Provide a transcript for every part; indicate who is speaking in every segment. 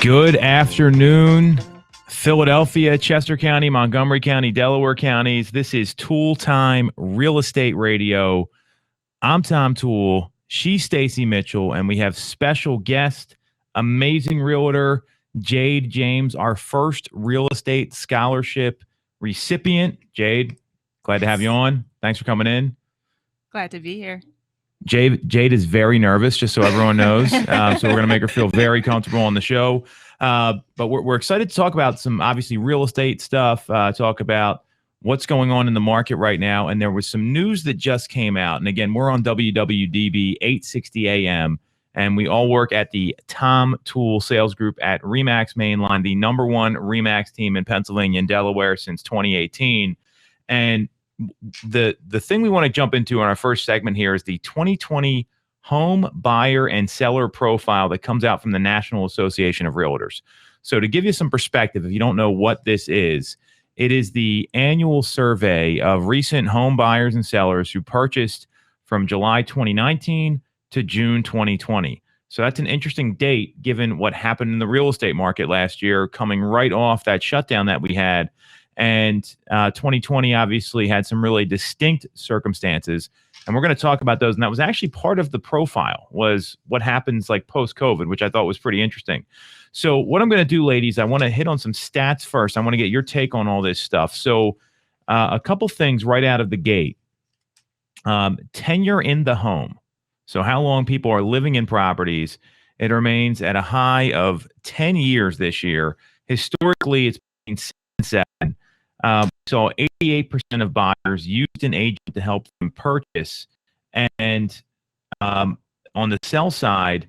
Speaker 1: Good afternoon, Philadelphia, Chester County, Montgomery County, Delaware counties. This is Toole Time Real Estate Radio. I'm Tom Toole. She's Stacey Mitchell, and we have special guest, amazing realtor, Jade James, our first real estate scholarship recipient. Jade, glad to have you on. Thanks for coming in.
Speaker 2: Glad to be here.
Speaker 1: Jade is very nervous, just so everyone knows. So we're going to make her feel very comfortable on the show. But we're excited to talk about some, obviously, real estate stuff, talk about what's going on in the market right now. And there was some news that just came out. And again, we're on WWDB-AM, and we all work at the Tom Toole Sales Group at RE/MAX Mainline, the #1 RE/MAX team in Pennsylvania and Delaware since 2018. And the thing we want to jump into in our first segment here is the 2020 home buyer and seller profile that comes out from the National Association of Realtors. So to give you some perspective, if you don't know what this is, it is the annual survey of recent home buyers and sellers who purchased from July 2019 to June 2020. So that's an interesting date given what happened in the real estate market last year, coming right off that shutdown that we had. And 2020 obviously had some really distinct circumstances. And we're going to talk about those. And that was actually part of the profile, was what happens like post-COVID, which I thought was pretty interesting. So what I'm going to do, ladies, I want to hit on some stats first. I want to get your take on all this stuff. So a couple things right out of the gate. Tenure in the home. So how long people are living in properties. It remains at a high of 10 years this year. Historically, it's been 7. So 88% of buyers used an agent to help them purchase. And on the sell side,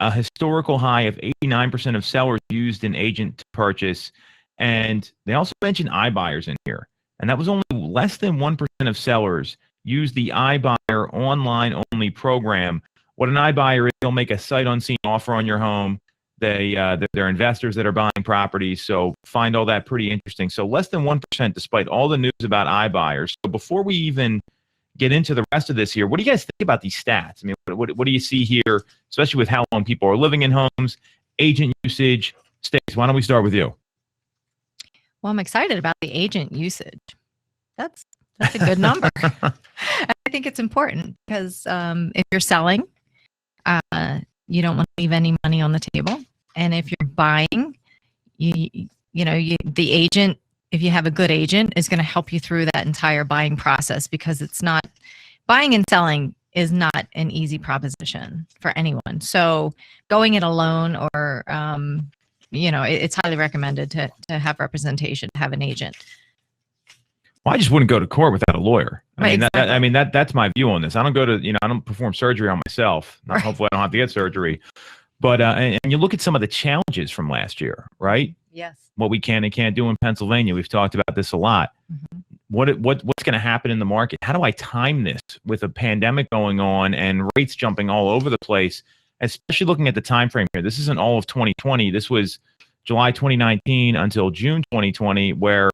Speaker 1: a historical high of 89% of sellers used an agent to purchase. And they also mentioned iBuyers in here. And that was only less than 1% of sellers used the iBuyer online only program. What an iBuyer is, they'll make a sight unseen offer on your home. They're investors that are buying properties, so find all that pretty interesting. So less than 1%, despite all the news about iBuyers. So before we even get into the rest of this here, what do you guys think about these stats? I mean, what do you see here, especially with how long people are living in homes, agent usage? Stace, why don't we start with you?
Speaker 3: Well, I'm excited about the agent usage. That's a good number. I think it's important because if you're selling, you don't want to leave any money on the table. And if you're buying, the agent, if you have a good agent, is going to help you through that entire buying process, because it's not, buying and selling is not an easy proposition for anyone. So going it alone, or, it's highly recommended to have representation, to have an agent.
Speaker 1: Well, I just wouldn't go to court without a lawyer.
Speaker 3: Exactly.
Speaker 1: That's my view on this. I don't go to, I don't perform surgery on myself. Right. Hopefully I don't have to get surgery. But and you look at some of the challenges from last year, right?
Speaker 3: Yes.
Speaker 1: What we can and can't do in Pennsylvania. We've talked about this a lot. Mm-hmm. What's going to happen in the market? How do I time this with a pandemic going on and rates jumping all over the place? Especially looking at the time frame here. This isn't all of 2020. This was July 2019 until June 2020, where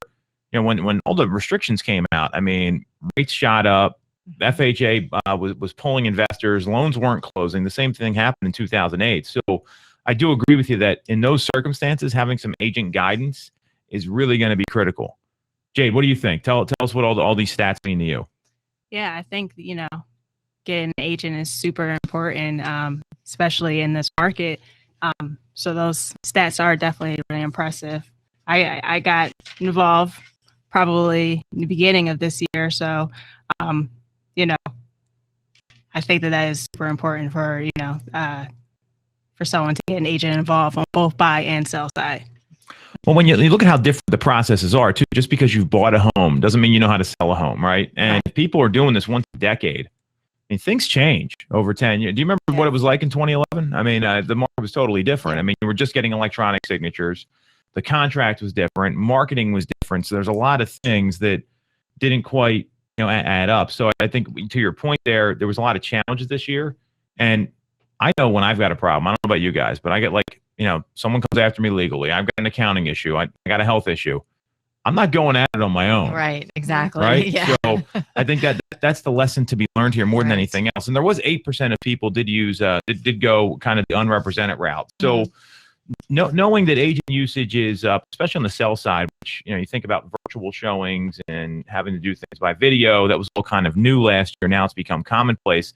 Speaker 1: when all the restrictions came out, I mean, rates shot up. FHA was pulling investors. Loans weren't closing. The same thing happened in 2008. So I do agree with you that in those circumstances, having some agent guidance is really going to be critical. Jade, what do you think? Tell us what all these stats mean to you.
Speaker 2: Yeah, I think, getting an agent is super important, especially in this market. So those stats are definitely really impressive. I got involved probably in the beginning of this year. So, I think that is super important for someone to get an agent involved on both buy and sell side.
Speaker 1: Well, when you look at how different the processes are too, just because you've bought a home doesn't mean you know how to sell a home, right? And people are doing this once a decade. I mean, things change over 10 years. Do you remember what it was like in 2011? I mean, the market was totally different. I mean, you were just getting electronic signatures. The contract was different. Marketing was different. So there's a lot of things that didn't quite, add up. So I think to your point there was a lot of challenges this year. And I know when I've got a problem, I don't know about you guys, but I get someone comes after me legally. I've got an accounting issue. I got a health issue. I'm not going at it on my own.
Speaker 3: Right. Exactly.
Speaker 1: Right.
Speaker 3: Yeah.
Speaker 1: So I think that's the lesson to be learned here more than anything else. And there was 8% of people did use, did go kind of the unrepresented route. So knowing that agent usage is up, especially on the sell side, which, you think about virtual showings and having to do things by video. That was all kind of new last year. Now it's become commonplace.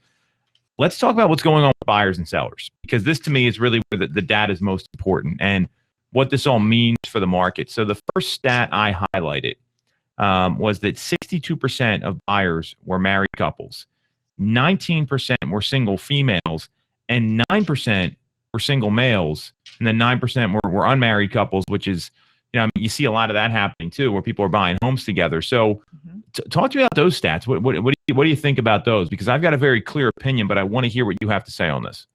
Speaker 1: Let's talk about what's going on with buyers and sellers, because this to me is really where the data is most important and what this all means for the market. So the first stat I highlighted was that 62% of buyers were married couples, 19% were single females, and 9% were single males, and then 9% were unmarried couples, which is, you see a lot of that happening too, where people are buying homes together. So talk to me about those stats. What do you think about those? Because I've got a very clear opinion, but I want to hear what you have to say on this.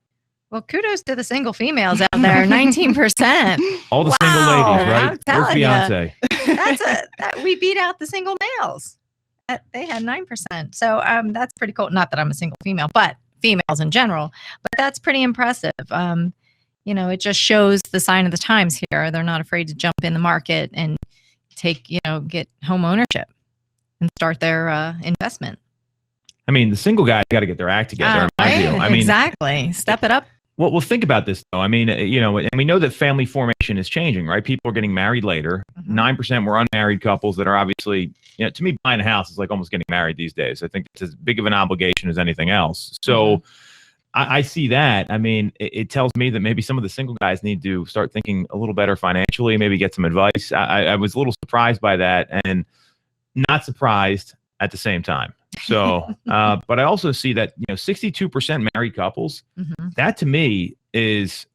Speaker 3: Well, kudos to the single females out there, 19%.
Speaker 1: All the single ladies, right? Where's Beyonce?
Speaker 3: We beat out the single males. They had 9%. So that's pretty cool. Not that I'm a single female, but females in general. But that's pretty impressive. It just shows the sign of the times here. They're not afraid to jump in the market and get home ownership and start their investment.
Speaker 1: I mean, the single guys got to get their act together.
Speaker 3: Exactly. Step it up.
Speaker 1: Well, think about this, though. I mean, and we know that family formation is changing, right? People are getting married later. 9% were unmarried couples that are obviously, to me, buying a house is like almost getting married these days. I think it's as big of an obligation as anything else. So I see that. I mean, it tells me that maybe some of the single guys need to start thinking a little better financially, maybe get some advice. I was a little surprised by that and not surprised at the same time. So, but I also see that, 62% married couples, that to me is,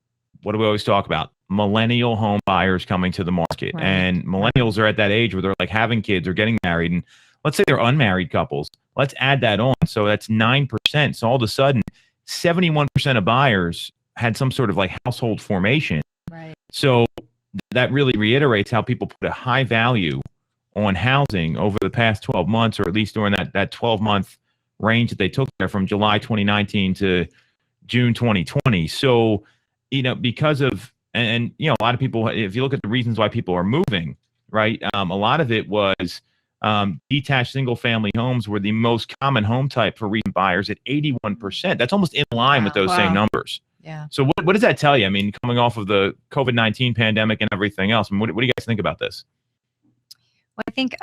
Speaker 1: what do we always talk about? Millennial home buyers coming to the market. Right. And millennials are at that age where they're like having kids or getting married. And let's say they're unmarried couples. Let's add that on. So that's 9%. So all of a sudden, 71% of buyers had some sort of like household formation.
Speaker 3: Right.
Speaker 1: So that really reiterates how people put a high value on housing over the past 12 months, or at least during that 12-month range that they took there from July 2019 to June 2020. So, because of, and a lot of people, if you look at the reasons why people are moving, right, a lot of it was detached single-family homes were the most common home type for recent buyers at 81%. That's almost in line with those same numbers.
Speaker 3: Yeah.
Speaker 1: So what does that tell you? I mean, coming off of the COVID-19 pandemic and everything else, what do you guys think about this?
Speaker 3: Well, I think,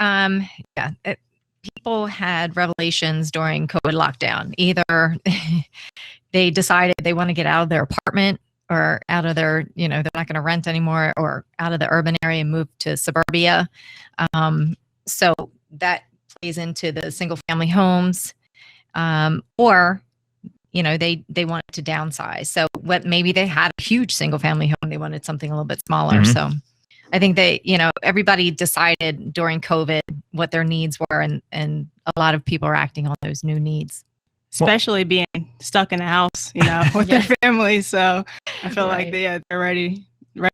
Speaker 3: people had revelations during COVID lockdown. Either they decided they want to get out of their apartment or out of their, they're not going to rent anymore, or out of the urban area and move to suburbia. So that plays into the single family homes, or, they wanted to downsize. So maybe they had a huge single family home. They wanted something a little bit smaller. So I think everybody decided during COVID what their needs were, and a lot of people are acting on those new needs.
Speaker 2: Especially being stuck in a house, with their families. So I feel like they're ready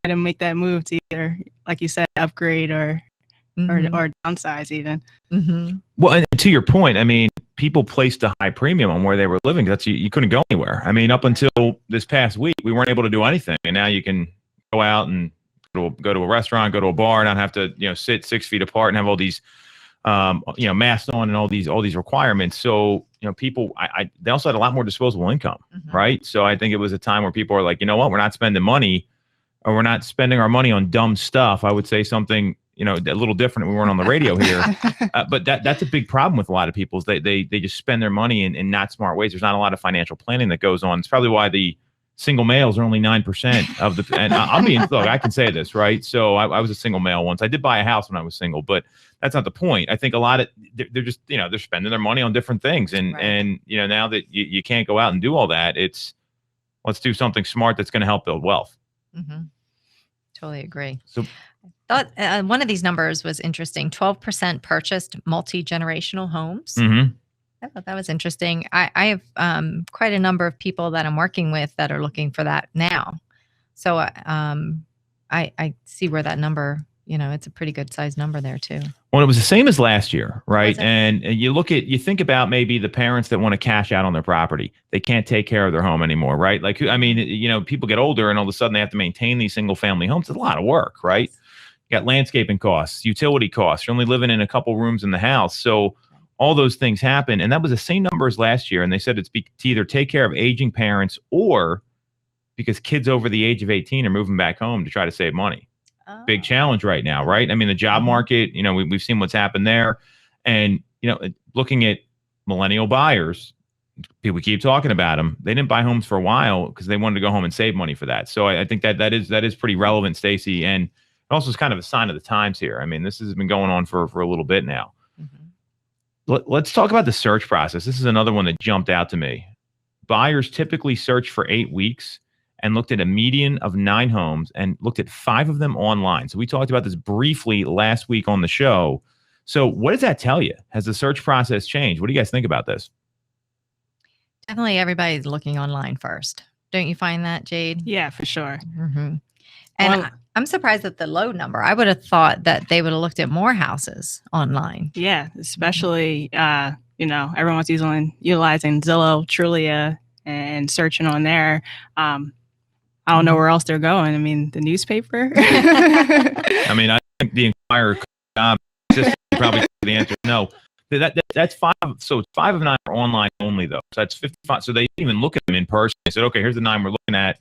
Speaker 2: to make that move to either, like you said, upgrade or downsize even.
Speaker 1: Well, and to your point, I mean, people placed a high premium on where they were living. You couldn't go anywhere. I mean, up until this past week, we weren't able to do anything, and now you can go out and go to a restaurant, go to a bar, not have to, sit 6 feet apart and have all these, masks on and all these requirements. So, people, they also had a lot more disposable income, right? So I think it was a time where people are like, you know what, we're not spending money, or we're not spending our money on dumb stuff. I would say something, a little different. We weren't on the radio here, but that's a big problem with a lot of people is they just spend their money in not smart ways. There's not a lot of financial planning that goes on. It's probably why the single males are only 9% of the, and look, I can say this, right? So I was a single male once. I did buy a house when I was single, but that's not the point. I think a lot of, they're just, they're spending their money on different things. And now that you can't go out and do all that, let's do something smart that's going to help build wealth.
Speaker 3: Totally agree.
Speaker 1: So
Speaker 3: I thought one of these numbers was interesting. 12% purchased multi-generational homes. I thought that was interesting. I have quite a number of people that I'm working with that are looking for that now. So I see where that number, it's a pretty good size number there too.
Speaker 1: Well, it was the same as last year, right? And you think about maybe the parents that want to cash out on their property. They can't take care of their home anymore, right? Like, I mean, people get older and all of a sudden they have to maintain these single family homes. It's a lot of work, right? You got landscaping costs, utility costs. You're only living in a couple rooms in the house. So all those things happen. And that was the same number as last year. And they said it's to either take care of aging parents or because kids over the age of 18 are moving back home to try to save money.
Speaker 3: Oh.
Speaker 1: Big challenge right now, right? I mean, the job market, we've seen what's happened there. And, looking at millennial buyers, people keep talking about them. They didn't buy homes for a while because they wanted to go home and save money for that. So I think that is pretty relevant, Stacey. And also is kind of a sign of the times here. I mean, this has been going on for a little bit now. Let's talk about the search process. This is another one that jumped out to me. Buyers typically search for 8 weeks and looked at a median of 9 homes and looked at 5 of them online. So we talked about this briefly last week on the show. So what does that tell you? Has the search process changed? What do you guys think about this?
Speaker 3: Definitely everybody's looking online first. Don't you find that, Jade?
Speaker 2: Yeah, for sure.
Speaker 3: And I'm surprised at the low number. I would have thought that they would have looked at more houses online.
Speaker 2: Yeah, especially, everyone's utilizing Zillow, Trulia, and searching on there. I don't know where else they're going. I mean, the newspaper.
Speaker 1: I mean, I think the Inquirer probably the answer is no. That's 5. So 5 of 9 are online only, though. So that's 55. So they didn't even look at them in person. They said, okay, here's the 9 we're looking at.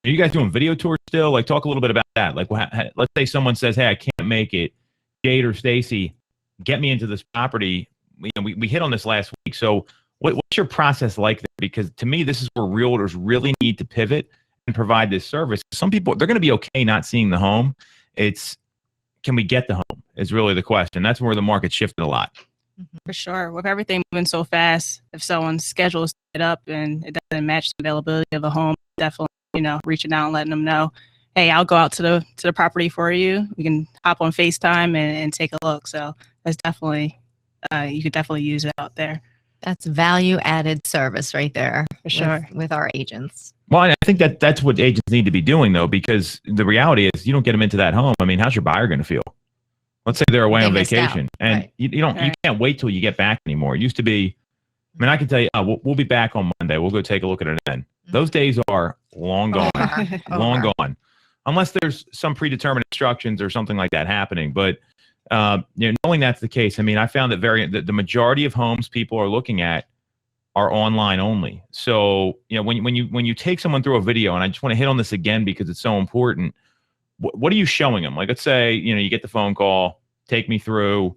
Speaker 1: Are you guys doing video tours still? Like, talk a little bit about that. Like, let's say someone says, hey, I can't make it. Jade or Stacey, get me into this property. We hit on this last week. So what's your process like there? Because to me, this is where realtors really need to pivot and provide this service. Some people, they're going to be okay not seeing the home. It's, can we get the home is really the question. That's where the market shifted a lot.
Speaker 2: For sure. With everything moving so fast, if someone's schedule is set up and it doesn't match the availability of the home, definitely, reaching out and letting them know, hey, I'll go out to the property for you. We can hop on FaceTime and take a look. So that's definitely, you could definitely use it out there.
Speaker 3: That's value added service right there.
Speaker 2: For sure.
Speaker 3: With our agents.
Speaker 1: Well, I think that's what agents need to be doing, though, because the reality is you don't get them into that home. I mean, how's your buyer going to feel? Let's say they're away on vacation and you can't wait till you get back anymore. It used to be, I mean, I can tell you, we'll be back on Monday. We'll go take a look at it then. Those days are long gone, long gone, unless there's some predetermined instructions or something like that happening. But knowing that's the case, I mean, I found that the majority of homes people are looking at are online only. So, when you take someone through a video, and I just want to hit on this again because it's so important. What are you showing them? Like, let's say, you get the phone call, take me through.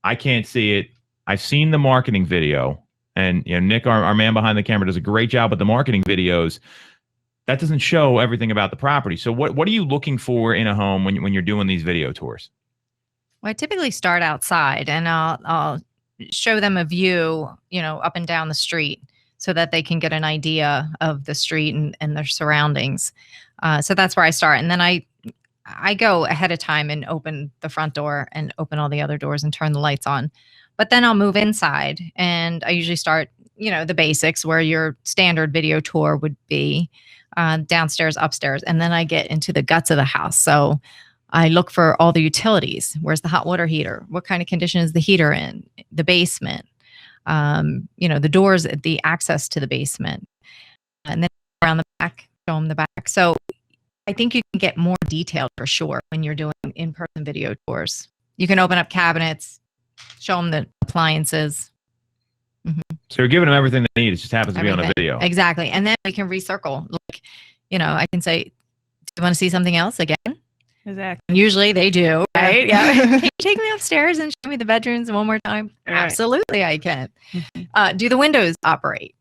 Speaker 1: I can't see it. I've seen the marketing video, and Nick, our man behind the camera, does a great job with the marketing videos. That doesn't show everything about the property. So what are you looking for in a home when you're doing these video tours?
Speaker 3: Well, I typically start outside and I'll show them a view, up and down the street so that they can get an idea of the street and their surroundings. So that's where I start. And then I go ahead of time and open the front door and open all the other doors and turn the lights on. But then I'll move inside and I usually start, the basics where your standard video tour would be, downstairs, upstairs. And then I get into the guts of the house. So I look for all the utilities. Where's the hot water heater? What kind of condition is the heater in? The basement, the doors, the access to the basement. And then around the back, show them the back. So I think you can get more detailed for sure when you're doing in-person video tours. You can open up cabinets, show them the appliances.
Speaker 1: So you're giving them everything they need. It just happens to be on a video.
Speaker 3: Exactly. And then we can recircle. Like, I can say, do you want to see something else again?
Speaker 2: Exactly.
Speaker 3: And usually they do, right? Yeah. Can you take me upstairs and show me the bedrooms one more time? Right. Absolutely, I can. Do the windows operate?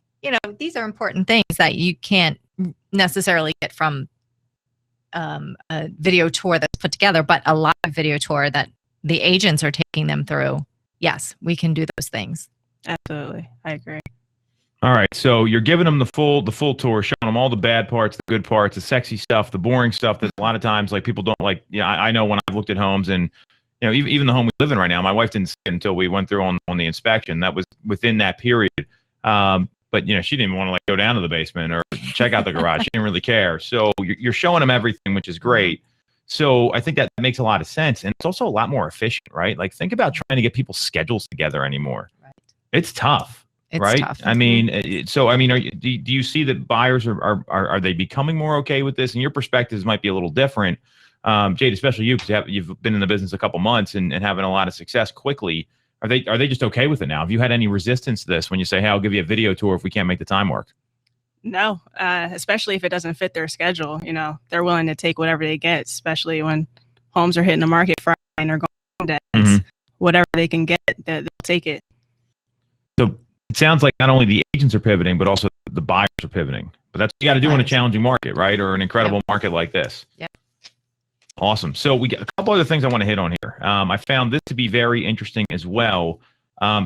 Speaker 3: These are important things that you can't necessarily get from a video tour that's put together, but a live video tour that the agents are taking them through. Yes, we can do those things.
Speaker 2: Absolutely. I agree.
Speaker 1: All right. So you're giving them the full tour, showing them all the bad parts, the good parts, the sexy stuff, the boring stuff that a lot of times like people don't like. I know when I've looked at homes and, even the home we live in right now, my wife didn't see it until we went through on the inspection. That was within that period. But she didn't even want to go down to the basement or check out the garage. She didn't really care. So you're showing them everything, which is great. So I think that makes a lot of sense. And it's also a lot more efficient, right? Like, think about trying to get people's schedules together anymore. Right. It's tough.
Speaker 3: It's
Speaker 1: right.
Speaker 3: Tough.
Speaker 1: I mean, do you see that buyers are they becoming more okay with this? And your perspectives might be a little different, Jade, especially you, because you've been in the business a couple months and having a lot of success quickly. Are they just okay with it now? Have you had any resistance to this when you say, hey, I'll give you a video tour if we can't make the time work?
Speaker 2: No, especially if it doesn't fit their schedule. You know, they're willing to take whatever they get, especially when homes are hitting the market Friday and they're going home days.
Speaker 1: Mhm.
Speaker 2: Whatever they can get, they'll take it.
Speaker 1: So it sounds like not only the agents are pivoting, but also the buyers are pivoting. But that's what you got to do in a
Speaker 3: Buyers.
Speaker 1: challenging market, right? Or an incredible market like this.
Speaker 3: Yep.
Speaker 1: Awesome. So we got a couple other things I want to hit on here. I found this to be very interesting as well.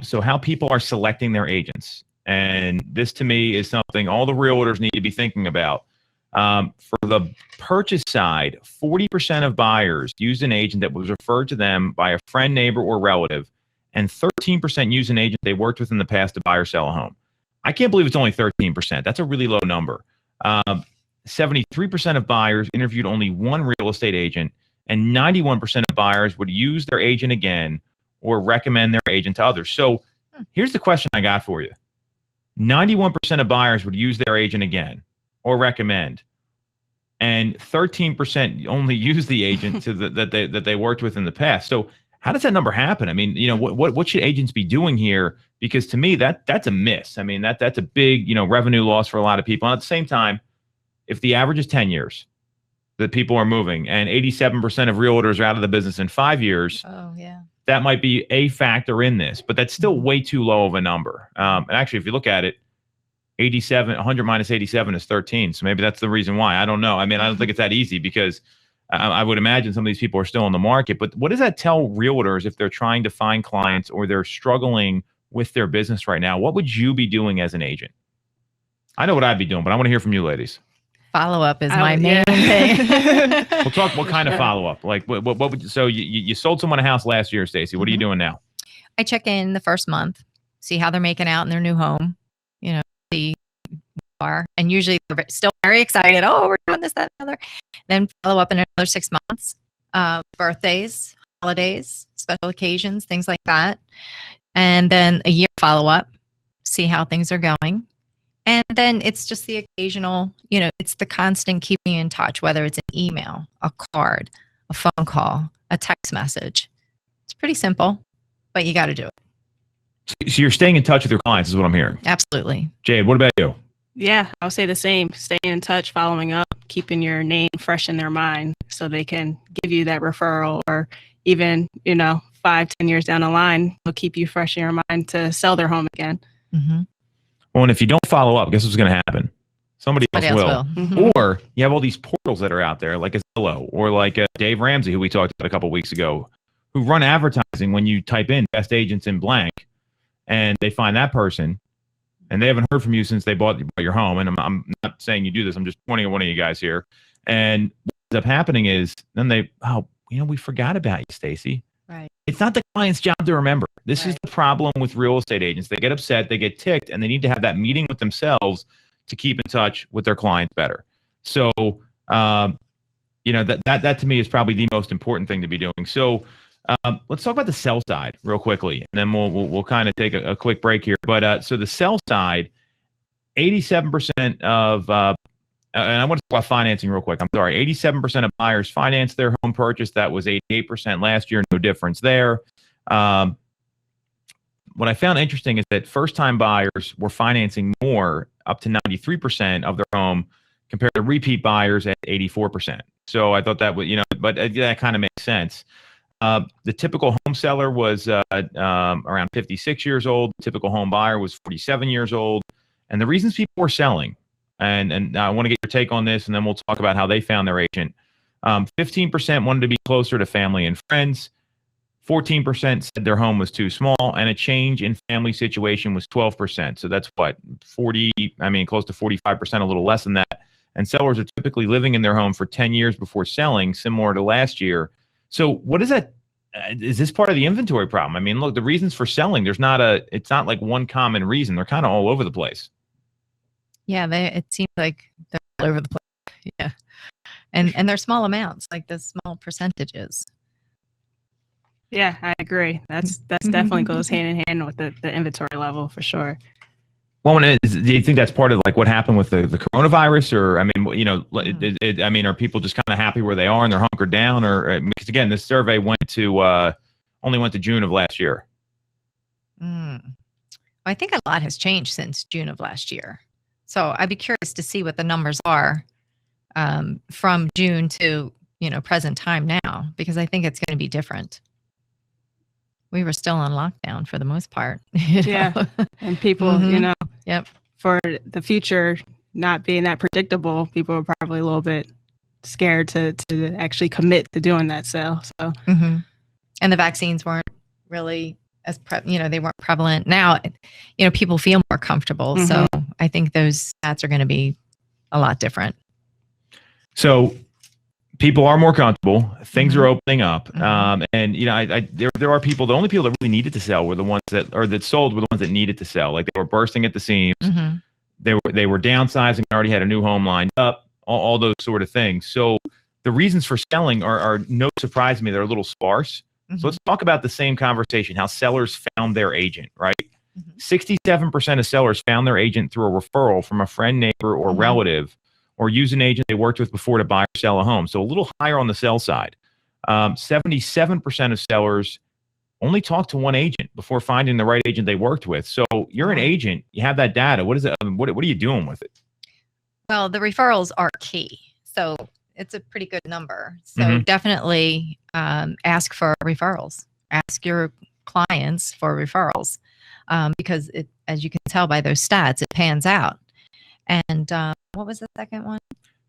Speaker 1: So how people are selecting their agents. And this to me is something all the realtors need to be thinking about. For the purchase side, 40% of buyers used an agent that was referred to them by a friend, neighbor, or relative, and 13% used an agent they worked with in the past to buy or sell a home. I can't believe it's only 13%. That's a really low number. 73% of buyers interviewed only one real estate agent, and 91% of buyers would use their agent again or recommend their agent to others. So here's the question I got for you. 91% of buyers would use their agent again or recommend, and 13% only use the agent that they worked with in the past. So how does that number happen? I mean, you know, what should agents be doing here? Because to me, that's a miss. I mean, that's a big, you know, revenue loss for a lot of people. And at the same time, if the average is 10 years that people are moving and 87% of realtors are out of the business in 5 years, that might be a factor in this, but that's still way too low of a number. And actually, if you look at it, 100 minus 87 is 13. So maybe that's the reason why. I don't know. I mean, I don't think it's that easy because I would imagine some of these people are still in the market. But what does that tell realtors if they're trying to find clients or they're struggling with their business right now? What would you be doing as an agent? I know what I'd be doing, but I want to hear from you ladies.
Speaker 3: Follow-up is my main thing.
Speaker 1: We'll talk what kind of follow-up. Like what would, so you sold someone a house last year, Stacey. What are you doing now?
Speaker 3: I check in the first month, see how they're making out in their new home, you know, see are, and usually they're still very excited. Oh, we're doing this, that, and other. Then follow up in another 6 months, birthdays, holidays, special occasions, things like that. And then a year follow-up, see how things are going. And then it's just the occasional, you know, it's the constant keeping in touch, whether it's an email, a card, a phone call, a text message. It's pretty simple, but you got to do it.
Speaker 1: So you're staying in touch with your clients is what I'm hearing.
Speaker 3: Absolutely.
Speaker 1: Jade, what about you?
Speaker 2: Yeah, I'll say the same. Staying in touch, following up, keeping your name fresh in their mind so they can give you that referral, or even, you know, 5-10 years down the line, they'll keep you fresh in your mind to sell their home again.
Speaker 3: Mm-hmm.
Speaker 1: Well, and if you don't follow up, guess what's going to happen? Somebody else will.
Speaker 2: Mm-hmm.
Speaker 1: Or you have all these portals that are out there, like a Zillow or like Dave Ramsey, who we talked about a couple of weeks ago, who run advertising when you type in best agents in blank, and they find that person, and they haven't heard from you since they bought your home. And I'm not saying you do this. I'm just pointing at one of you guys here. And what ends up happening is then we forgot about you, Stacey.
Speaker 3: Right.
Speaker 1: It's not the client's job to remember. This is the problem with real estate agents. They get upset, they get ticked, and they need to have that meeting with themselves to keep in touch with their clients better. So, you know, that to me is probably the most important thing to be doing. So, let's talk about the sell side real quickly, and then we'll kind of take a quick break here. But so the sell side, 87% of and I want to talk about financing real quick. I'm sorry. 87% of buyers financed their home purchase. That was 88% last year. No difference there. What I found interesting is that first-time buyers were financing more, up to 93% of their home, compared to repeat buyers at 84%. So I thought that would, you know, but that kind of makes sense. The typical home seller was around 56 years old. The typical home buyer was 47 years old. And the reasons people were selling, and I want to get your take on this, and then we'll talk about how they found their agent. 15% wanted to be closer to family and friends. 14% said their home was too small, and a change in family situation was 12%. So that's what, close to 45%, a little less than that. And sellers are typically living in their home for 10 years before selling, similar to last year. So what is that? Is this part of the inventory problem? I mean, look, the reasons for selling, it's not like one common reason. They're kind of all over the place.
Speaker 3: Yeah, it seems like they're all over the place. Yeah. And they're small amounts, like the small percentages.
Speaker 2: Yeah, I agree. That's definitely goes hand in hand with the inventory level for sure.
Speaker 1: Well, do you think that's part of like what happened with the coronavirus, or I mean, you know, are people just kind of happy where they are and they're hunkered down, or because again, this survey only went to June of last year.
Speaker 3: I think a lot has changed since June of last year. So I'd be curious to see what the numbers are from June to, present time now, because I think it's going to be different. We were still on lockdown for the most part.
Speaker 2: Yeah. And people,
Speaker 3: Yep.
Speaker 2: for the future not being that predictable, people are probably a little bit scared to actually commit to doing that sale. So,
Speaker 3: and the vaccines weren't really as they weren't prevalent. Now, people feel more comfortable. So I think those stats are going to be a lot different.
Speaker 1: So people are more comfortable. Things are opening up. And there are people. The only people that really needed to sell were the ones that sold were the ones that needed to sell. Like, they were bursting at the seams. They were downsizing. Already had a new home lined up. All those sort of things. So the reasons for selling are no surprise to me. They're a little sparse. So let's talk about the same conversation. How sellers found their agent. Right. 67% of sellers found their agent through a referral from a friend, neighbor, or relative, or use an agent they worked with before to buy or sell a home. So a little higher on the sell side. 77% of sellers only talk to one agent before finding the right agent they worked with. So you're an agent, you have that data. What is it? What are you doing with it?
Speaker 3: Well, the referrals are key. So it's a pretty good number. So definitely ask for referrals. Ask your clients for referrals because as you can tell by those stats, it pans out. And what was the second one?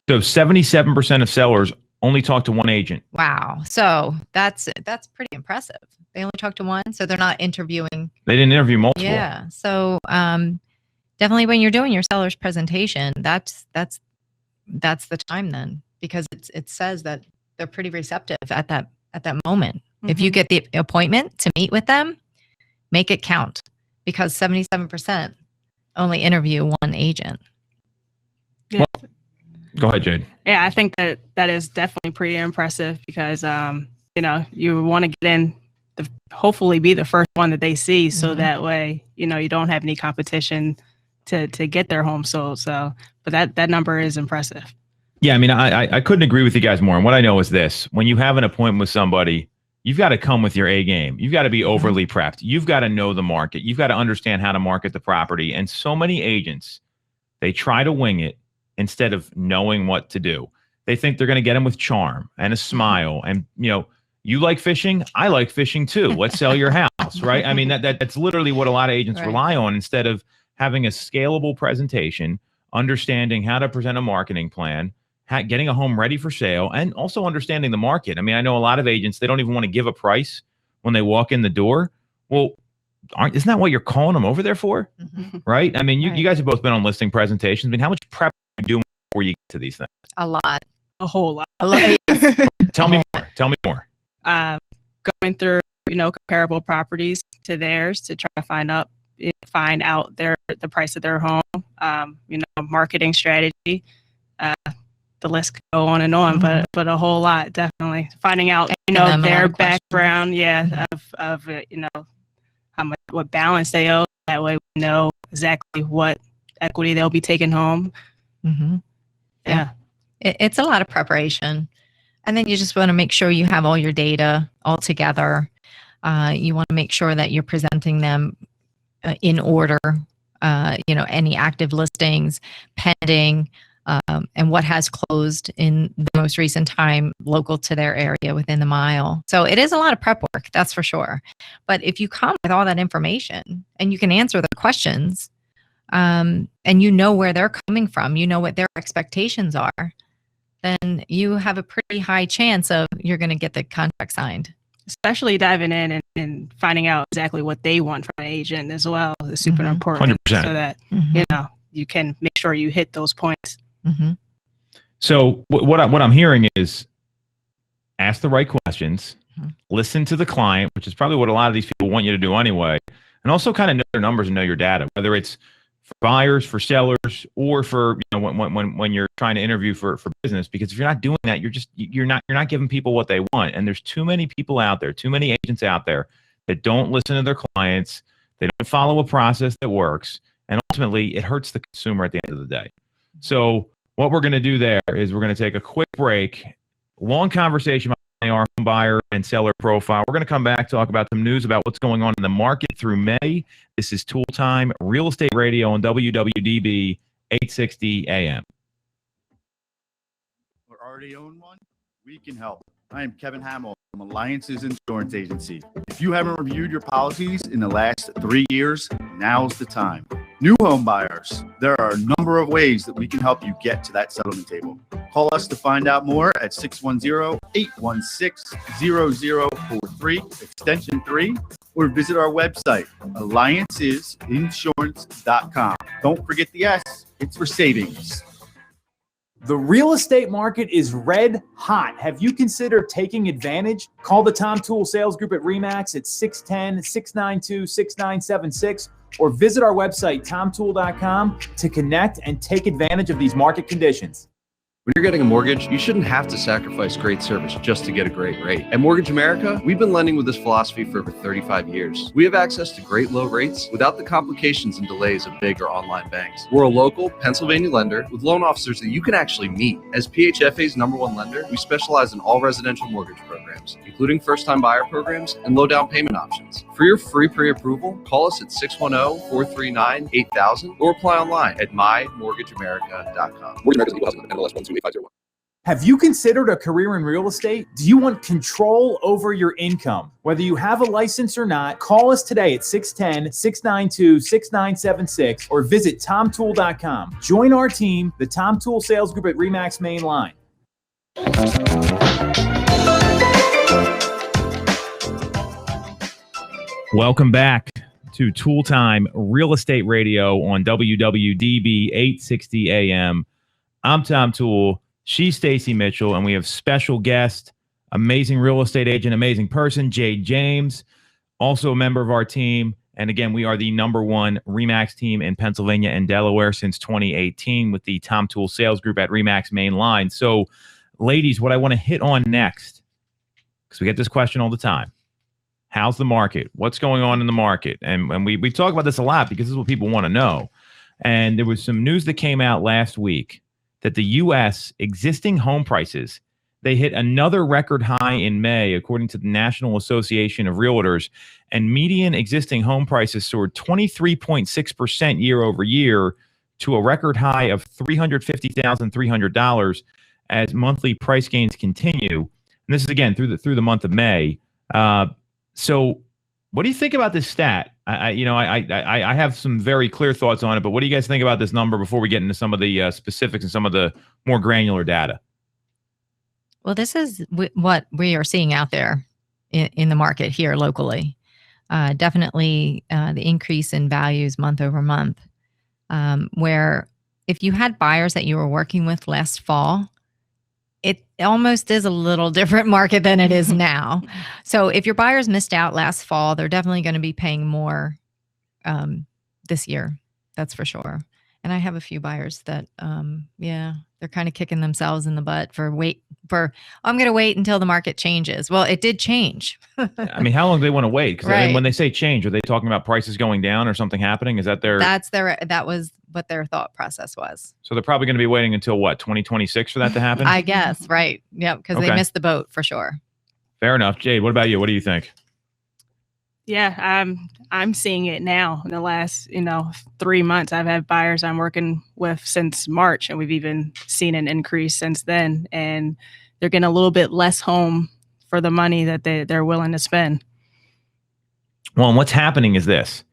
Speaker 1: So 77% of sellers only talk to one agent.
Speaker 3: Wow. So that's pretty impressive. They only talk to one, so they're not interviewing.
Speaker 1: They didn't interview multiple.
Speaker 3: Yeah. So definitely when you're doing your seller's presentation, that's the time then, because it says that they're pretty receptive at that moment. If you get the appointment to meet with them, make it count, because 77% only interview one agent.
Speaker 2: Yeah.
Speaker 1: Well, go ahead, Jade.
Speaker 2: Yeah, I think that is definitely pretty impressive because, you want to get in, hopefully be the first one that they see. So that way, you don't have any competition to get their home sold. So, but that number is impressive.
Speaker 1: Yeah. I mean, I couldn't agree with you guys more. And what I know is this: when you have an appointment with somebody, you've got to come with your A game. You've got to be overly prepped. You've got to know the market. You've got to understand how to market the property. And so many agents, they try to wing it instead of knowing what to do. They think they're going to get them with charm and a smile. And, you like fishing? I like fishing too. Let's sell your house, right? I mean, that's literally what a lot of agents rely on, instead of having a scalable presentation, understanding how to present a marketing plan, getting a home ready for sale, and also understanding the market. I mean, I know a lot of agents, they don't even want to give a price when they walk in the door. Well, isn't that what you're calling them over there for? Right? I mean, you guys have both been on listing presentations. I mean, how much prep are you doing before you get to these things?
Speaker 3: A lot.
Speaker 2: A whole lot.
Speaker 1: Tell me more. Tell me more.
Speaker 2: Going through, comparable properties to theirs to try to find out the price of their home, marketing strategy. The list could go on and on, but a whole lot, definitely. Finding out, their background, of how much, what balance they owe. That way we know exactly what equity they'll be taking home. Yeah.
Speaker 3: It's a lot of preparation. And then you just want to make sure you have all your data all together. You want to make sure that you're presenting them in order, any active listings, pending, and what has closed in the most recent time local to their area within the mile. So it is a lot of prep work, that's for sure. But if you come with all that information and you can answer their questions, and you know where they're coming from, you know what their expectations are, then you have a pretty high chance of you're going to get the contract signed.
Speaker 2: Especially diving in and finding out exactly what they want from an agent as well is super important.
Speaker 1: 100%.
Speaker 2: So that, you can make sure you hit those points.
Speaker 1: So what I'm hearing is ask the right questions, listen to the client, which is probably what a lot of these people want you to do anyway, and also kind of know their numbers and know your data, whether it's for buyers, for sellers, or for when you're trying to interview for business. Because if you're not doing that, you're not giving people what they want. And there's too many people out there, too many agents out there that don't listen to their clients. They don't follow a process that works, and ultimately it hurts the consumer at the end of the day. So what we're going to do there is we're going to take a quick break. Long conversation about our home buyer and seller profile. We're going to come back, talk about some news about what's going on in the market through May. This is Toole Time, Real Estate Radio on WWDB 860 AM.
Speaker 4: Or already own one? We can help. I am Kevin Hamill from Alliance's Insurance Agency. If you haven't reviewed your policies in the last 3 years, now's the time. New home buyers, there are a number of ways that we can help you get to that settlement table. Call us to find out more at 610-816-0043, extension 3, or visit our website, alliancesinsurance.com. Don't forget the S, it's for savings.
Speaker 5: The real estate market is red hot. Have you considered taking advantage? Call the Tom Toole Sales Group at RE/MAX at 610-692-6976 or visit our website, tomtoole.com, to connect and take advantage of these market conditions.
Speaker 6: When you're getting a mortgage, you shouldn't have to sacrifice great service just to get a great rate. At Mortgage America, we've been lending with this philosophy for over 35 years. We have access to great low rates without the complications and delays of big or online banks. We're a local Pennsylvania lender with loan officers that you can actually meet. As PHFA's #1 lender, we specialize in all residential mortgage programs, including first-time buyer programs and low down payment options. For your free pre-approval, call us at 610-439-8000 or apply online at mymortgageamerica.com.
Speaker 7: Mortgage America's equal housing MLS 128.
Speaker 5: Have you considered a career in real estate? Do you want control over your income? Whether you have a license or not, call us today at 610-692-6976 or visit tomtoole.com. Join our team, the Tom Toole Sales Group at RE/MAX Main Line.
Speaker 1: Welcome back to Toole Time Real Estate Radio on WWDB 860 AM. I'm Tom Toole. She's Stacey Mitchell, and we have special guest, amazing real estate agent, amazing person, Jade James, also a member of our team. And again, we are the #1 RE/MAX team in Pennsylvania and Delaware since 2018 with the Tom Toole Sales Group at RE/MAX Main Line. So, ladies, what I want to hit on next, because we get this question all the time. How's the market? What's going on in the market? And we talk about this a lot because this is what people want to know. And there was some news that came out last week that the U.S. existing home prices, they hit another record high in May, according to the National Association of Realtors, and median existing home prices soared 23.6% year over year to a record high of $350,300 as monthly price gains continue. And this is again through the month of May. So what do you think about this stat? I have some very clear thoughts on it, but what do you guys think about this number before we get into some of the specifics and some of the more granular data?
Speaker 3: Well, this is what we are seeing out there in the market here locally. Definitely the increase in values month over month, where if you had buyers that you were working with last fall, it almost is a little different market than it is now. So if your buyers missed out last fall, they're definitely going to be paying more this year. That's for sure. And I have a few buyers that, they're kind of kicking themselves in the butt I'm going to wait until the market changes. Well, it did change.
Speaker 1: I mean, how long do they want to wait? Because
Speaker 3: Right.
Speaker 1: when they say change, are they talking about prices going down or something happening? Is that
Speaker 3: That was what their thought process was.
Speaker 1: So they're probably going to be waiting until what, 2026 for that to happen?
Speaker 3: I guess, right. Yep, because
Speaker 1: Okay.
Speaker 3: they missed the boat for sure.
Speaker 1: Fair enough. Jade, what about you? What do you think?
Speaker 2: Yeah, I'm seeing it now in the last 3 months. I've had buyers I'm working with since March, and we've even seen an increase since then. And they're getting a little bit less home for the money that they're willing to spend.
Speaker 1: Well, and what's happening is this.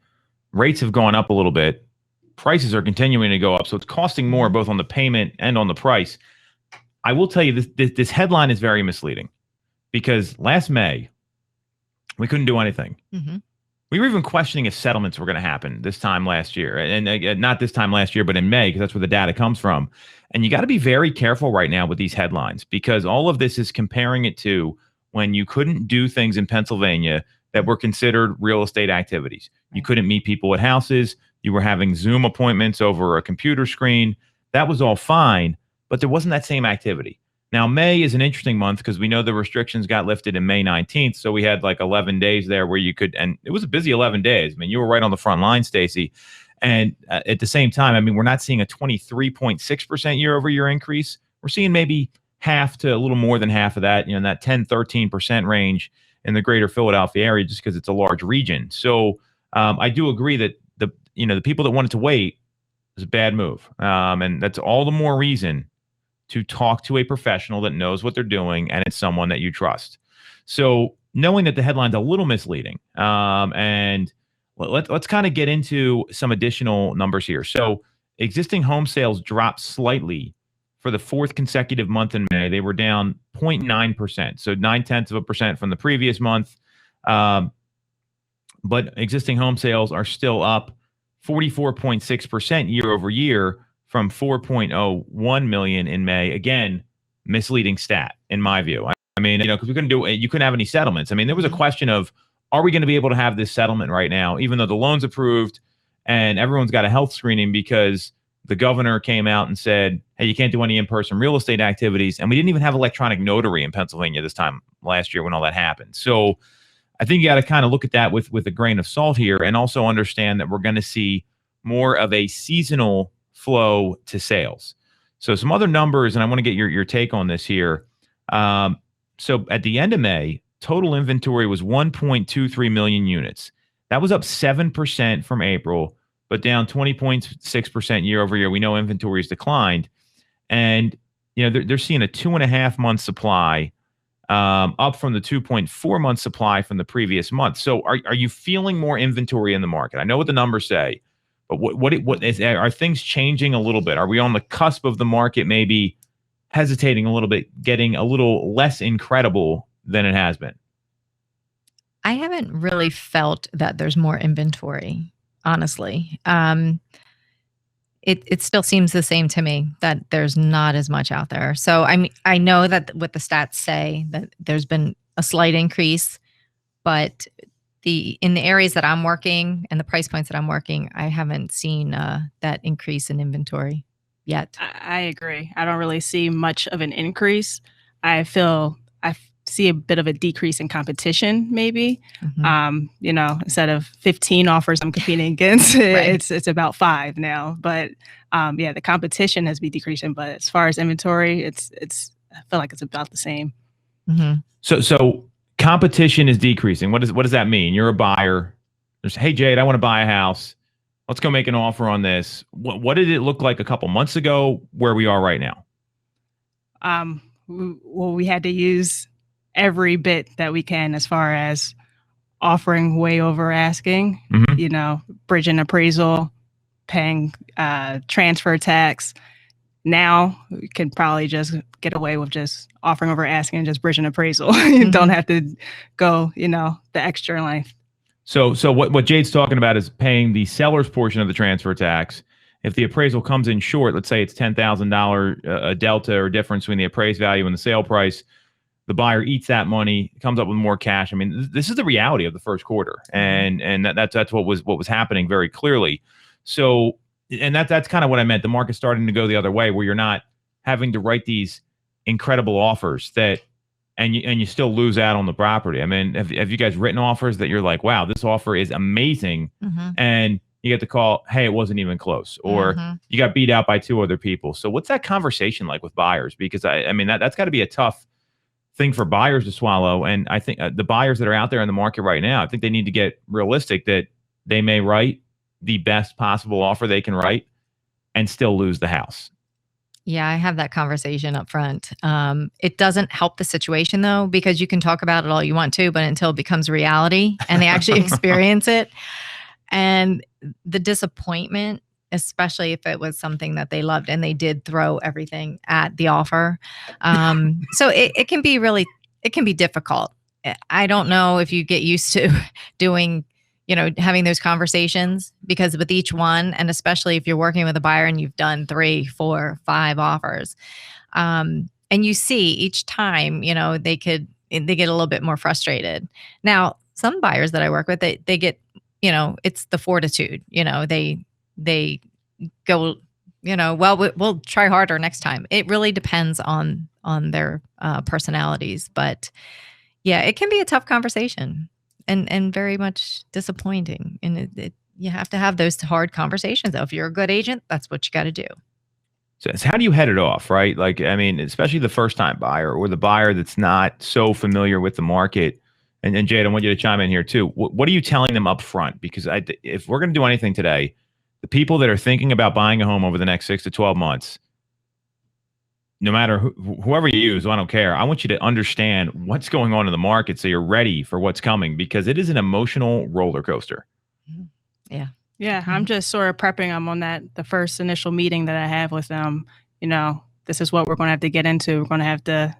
Speaker 1: Rates have gone up a little bit. Prices are continuing to go up. So it's costing more both on the payment and on the price. I will tell you this headline is very misleading because last May, we couldn't do anything.
Speaker 3: Mm-hmm.
Speaker 1: We were even questioning if settlements were going to happen this time last year. And not this time last year, but in May, because that's where the data comes from. And you got to be very careful right now with these headlines because all of this is comparing it to when you couldn't do things in Pennsylvania that were considered real estate activities. You couldn't meet people at houses. You were having Zoom appointments over a computer screen. That was all fine, but there wasn't that same activity. Now, May is an interesting month because we know the restrictions got lifted in May 19th. So we had like 11 days there where you could, and it was a busy 11 days. I mean, you were right on the front line, Stacey. And at the same time, I mean, we're not seeing a 23.6% year over year increase. We're seeing maybe half to a little more than half of that, in that 10, 13% range in the greater Philadelphia area, just because it's a large region. So I do agree that the people that wanted to wait, was a bad move. And that's all the more reason to talk to a professional that knows what they're doing and it's someone that you trust. So knowing that the headline's a little misleading, and let's kind of get into some additional numbers here. So existing home sales dropped slightly for the fourth consecutive month in May. They were down 0.9%, so 0.9% from the previous month. But existing home sales are still up 44.6% year over year from 4.01 million in May. Again, misleading stat in my view. I mean, because we couldn't do it, you couldn't have any settlements. I mean, there was a question of, are we going to be able to have this settlement right now, even though the loan's approved and everyone's got a health screening, because the governor came out and said, hey, you can't do any in-person real estate activities. And we didn't even have electronic notary in Pennsylvania this time last year when all that happened. So I think you got to kind of look at that with a grain of salt here, and also understand that we're going to see more of a seasonal flow to sales. So some other numbers, and I want to get your take on this here. So at the end of May, total inventory was 1.23 million units. That was up 7% from April, but down 20.6% year over year. We know inventory has declined. And, they're seeing a 2.5 month supply, up from the 2.4 month supply from the previous month. So are you feeling more inventory in the market? I know what the numbers say, but are things changing a little bit? Are we on the cusp of the market maybe hesitating a little bit, getting a little less incredible than it has been?
Speaker 3: I haven't really felt that there's more inventory, honestly. It still seems the same to me, that there's not as much out there. So I know that what the stats say, that there's been a slight increase, but in the areas that I'm working and the price points that I'm working, I haven't seen that increase in inventory yet.
Speaker 2: I agree. I don't really see much of an increase. I see a bit of a decrease in competition, maybe.
Speaker 3: Mm-hmm.
Speaker 2: Instead of 15 offers I'm competing against,
Speaker 3: Right.
Speaker 2: it's about 5 now. But the competition has been decreasing. But as far as inventory, I feel like it's about the same.
Speaker 3: Mm-hmm.
Speaker 1: So competition is decreasing. What does that mean? You're a buyer. Hey, Jade, I want to buy a house. Let's go make an offer on this. What did it look like a couple months ago where we are right now?
Speaker 2: We had to use every bit that we can as far as offering way over asking, bridging appraisal, paying transfer tax. Now we can probably just get away with just offering over asking and just bridging appraisal. You don't have to go, the extra length. So
Speaker 1: what Jade's talking about is paying the seller's portion of the transfer tax. If the appraisal comes in short, let's say it's $10,000 a delta or difference between the appraised value and the sale price, the buyer eats that money, comes up with more cash. I mean, this is the reality of the first quarter, and that's what was happening very clearly. So, and that's kind of what I meant. The market's starting to go the other way, where you're not having to write these incredible offers and you still lose out on the property. I mean, have you guys written offers that you're like, wow, this offer is amazing, and you get the call, hey, it wasn't even close, or you got beat out by 2 other people. So what's that conversation like with buyers? Because I mean, that's got to be a tough thing for buyers to swallow. And I think the buyers that are out there in the market right now, I think they need to get realistic that they may write the best possible offer they can write and still lose the house.
Speaker 3: Yeah, I have that conversation up front. It doesn't help the situation, though, because you can talk about it all you want to, but until it becomes reality and they actually experience it, and the disappointment, especially if it was something that they loved and they did throw everything at the offer. So it can be difficult. I don't know if you get used to doing, having those conversations, because with each one, and especially if you're working with a buyer and you've done 3, 4, 5 offers, and you see each time, they get a little bit more frustrated. Now, some buyers that I work with, they get, it's the fortitude, they go, well, we'll try harder next time. It really depends on their personalities, but yeah, it can be a tough conversation and very much disappointing. And you have to have those hard conversations. If you're a good agent, that's what you got to do.
Speaker 1: So how do you head it off, right? Like, I mean, especially the first time buyer or the buyer that's not so familiar with the market. And Jade, I want you to chime in here too. What are you telling them up front? Because if we're going to do anything today, the people that are thinking about buying a home over the next 6 to 12 months, no matter whoever you use, I don't care. I want you to understand what's going on in the market so you're ready for what's coming, because it is an emotional roller coaster.
Speaker 3: Yeah.
Speaker 2: Yeah, I'm just sort of prepping them on the first initial meeting that I have with them. You know, this is what we're going to have to get into. We're going to have to,